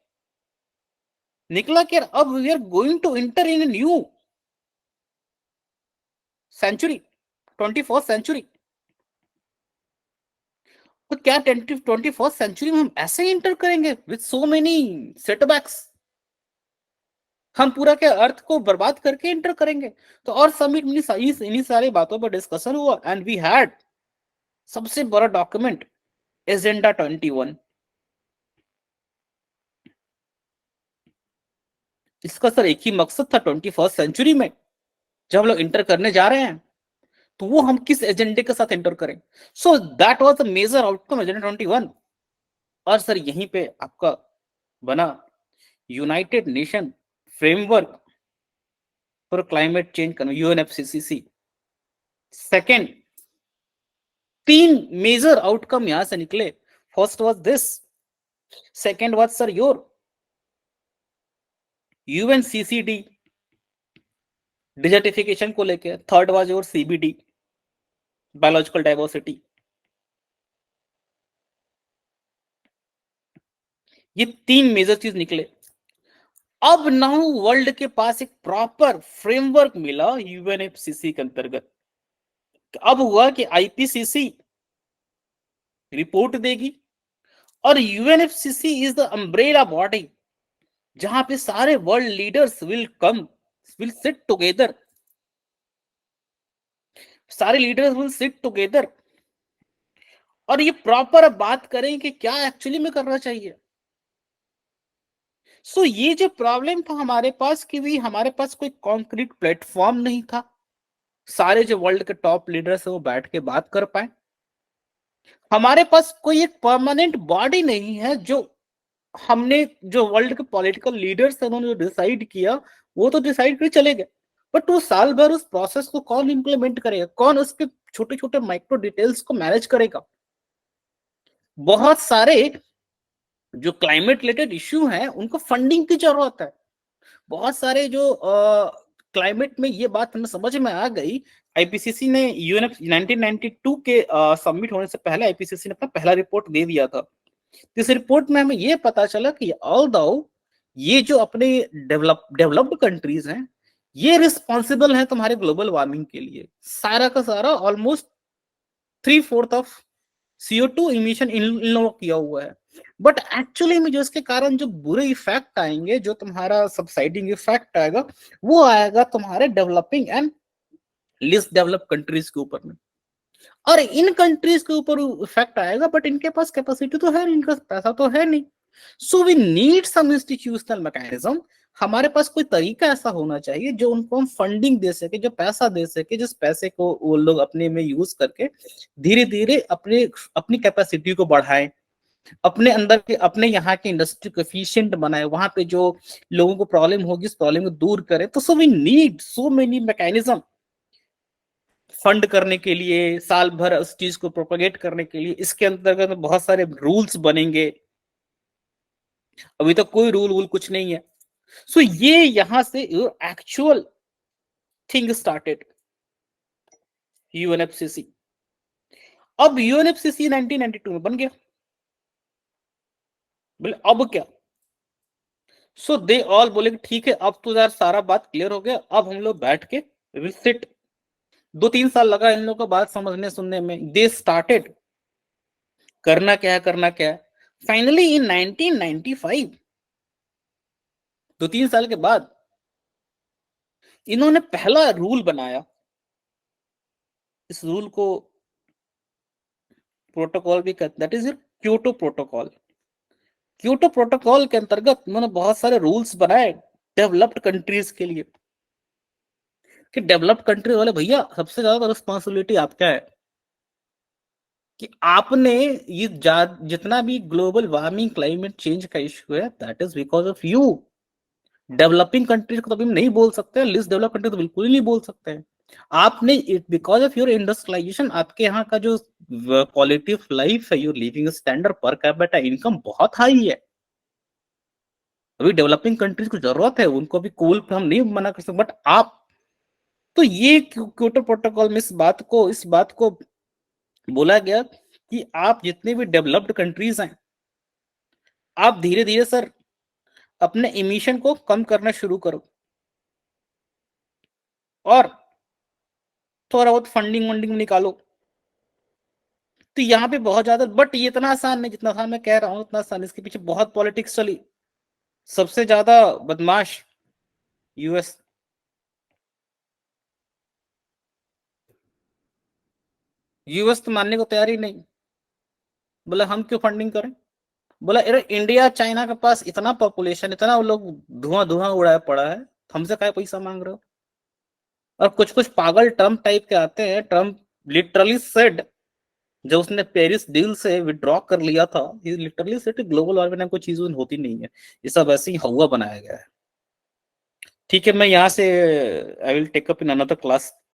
निकला कि अब we are going to enter in new century, 21st century. तो क्या 21st सेंचुरी में हम ऐसे इंटर करेंगे विद सो मेनी सेटबैक्स? हम पूरा के अर्थ को बर्बाद करके इंटर करेंगे? तो और समिट में इन्हीं सारी बातों पर डिस्कशन हुआ. एंड वी हैड सबसे बड़ा डॉक्यूमेंट एजेंडा 21. इसका सर एक ही मकसद था 21st सेंचुरी में जब हम लोग इंटर करने जा रहे हैं तो वो हम किस एजेंडे के साथ एंटर करें. So that was the major outcome agenda 21. और सर यहीं पे आपका बना united nation framework for climate change UNFCCC। Second, 3 major outcome यहां से निकले। First was this, second was sir your UNCCD desertification को लेके, third was your CBD biological diversity. ये 3 मेजर चीज निकले। अब नाउ वर्ल्ड के पास एक प्रॉपर फ्रेमवर्क मिला UNFCCC के अंतर्गत। अब हुआ कि IPCC रिपोर्ट देगी और UNFCCC is the umbrella body जहां पे सारे world leaders will sit together, सारे लीडर्स विल सिट टुगेदर और ये प्रॉपर अब बात करें कि क्या एक्चुअली में करना चाहिए। सो ये जो प्रॉब्लम था हमारे पास कि भी हमारे पास कोई कॉन्क्रीट प्लेटफॉर्म नहीं था, सारे जो वर्ल्ड के टॉप लीडर्स है वो बैठ के बात कर पाए। हमारे पास कोई एक परमानेंट बॉडी नहीं है जो हमने, जो वर्ल्ड के पॉलिटिकल लीडर्स हैं उन्होंने जो डिसाइड किया वो तो डिसाइड कर चले गए, बट वो साल भर उस प्रोसेस को कौन इंप्लीमेंट करेगा, कौन उसके छोटे छोटे माइक्रो डिटेल्स को मैनेज करेगा। बहुत सारे जो क्लाइमेट रिलेटेड इश्यू हैं उनको फंडिंग की जरूरत है। बहुत सारे जो क्लाइमेट में, ये बात हमें समझ में आ गई। IPCC ने UNF 1992 के सबमिट होने से पहले IPCC ने अपना पहला रिपोर्ट दे दिया था। इस रिपोर्ट में हमें ये पता चला कि ऑल्दो ये जो अपने डेवलप्ड कंट्रीज हैं ये रिस्पॉन्सिबल है तुम्हारे ग्लोबल वार्मिंग के लिए, सारा का सारा ऑलमोस्ट 3/4 ऑफ CO2 इमिशन इन लोगों किया हुआ है। बट एक्चुअली में जो इसके कारण जो बुरे इफेक्ट आएंगे, जो तुम्हारा सबसाइडिंग इफेक्ट आएगा, वो आएगा तुम्हारे developing and list develop countries के ऊपर में। और इन कंट्रीज के ऊपर इफेक्ट आएगा, बट इनके पास कैपेसिटी तो है नहीं, इनका पैसा तो है नहीं। So we need some institutional mechanism. हमारे पास कोई तरीका ऐसा होना चाहिए जो उनको हम फंडिंग दे सके, जो पैसा दे सके, जिस पैसे को वो लोग अपने में यूज करके धीरे धीरे अपनी कैपेसिटी को बढ़ाएं, अपने अंदर के, अपने यहाँ के इंडस्ट्री को एफिशिएंट बनाए, वहां पे जो लोगों को प्रॉब्लम होगी उस प्रॉब्लम को दूर करे। तो so we need so many mechanism fund करने के लिए, साल भर उस चीज को प्रोपेगेट करने के लिए। इसके अंतर्गत बहुत सारे रूल्स बनेंगे, अभी तक कोई रूल कुछ नहीं है। सो ये यहां से एक्चुअल थिंग स्टार्टेड UNFCCC। अब UNFCCC 1992 में बन गया। बोले अब क्या? सो दे ऑल बोले कि ठीक है, अब तो यार सारा बात क्लियर हो गया, अब हम लोग बैठ के विल सिट। 2-3 साल लगा इन लोगों को बात समझने सुनने में। दे स्टार्टेड करना क्या है, करना क्या है। फाइनली इन 1995, 2-3 साल के बाद इन्होंने पहला रूल बनाया। इस रूल को प्रोटोकॉल भी कहते हैं, that is Kyoto protocol. Kyoto protocol के अंतर्गत उन्होंने बहुत सारे रूल्स बनाए डेवलप्ड कंट्रीज के लिए कि डेवलप्ड कंट्री वाले भैया, सबसे ज्यादा रिस्पॉन्सिबिलिटी आपका है कि आपने ये जितना भी ग्लोबल वार्मिंग क्लाइमेट चेंज का इश्यू है, that is because of you. Developing countries को तो अभी नहीं बोल सकते, लिस्ट डेवलप कंट्री तो बिल्कुल ही नहीं बोल सकते हैं। आपने बिकॉज ऑफ योर इंडस्ट्रियलाइजेशन, आपके यहाँ का जो क्वालिटी ऑफ लाइफ है, your living standard per capita income बहुत हाई है। अभी डेवलपिंग कंट्रीज को जरूरत है, उनको भी कोल पे हम नहीं मना कर सकते, बट आप तो ये क्योटो प्रोटोकॉल में इस बात को बोला गया कि आप जितने भी डेवलप्ड कंट्रीज हैं, आप धीरे धीरे सर अपने इमिशन को कम करना शुरू करो और थोड़ा बहुत फंडिंग वंडिंग निकालो। तो यहाँ पे बहुत ज्यादा, बट ये इतना आसान नहीं जितना आसान मैं कह रहा हूँ, उतना आसान, इसके पीछे बहुत पॉलिटिक्स चली। सबसे ज्यादा बदमाश US। US तो मानने को तैयार ही नहीं। बोला हम क्यों फंडिंग करें। बोला अरे इंडिया चाइना के पास इतना पॉपुलेशन, इतना वो लोग धुआं धुआं उड़ाया पड़ा है, हमसे क्या पैसा मांग रहे हो। और कुछ कुछ पागल ट्रम्प टाइप के आते हैं। ट्रम्प लिटरली सेड, जब उसने पेरिस डील से विड्रॉ कर लिया था, ही लिटरली सेड ग्लोबल वार्मिंग कोई चीज होती नहीं है, ये सब ऐसे ही हवा बनाया गया है। ठीक है, मैं यहाँ से I will take up in another class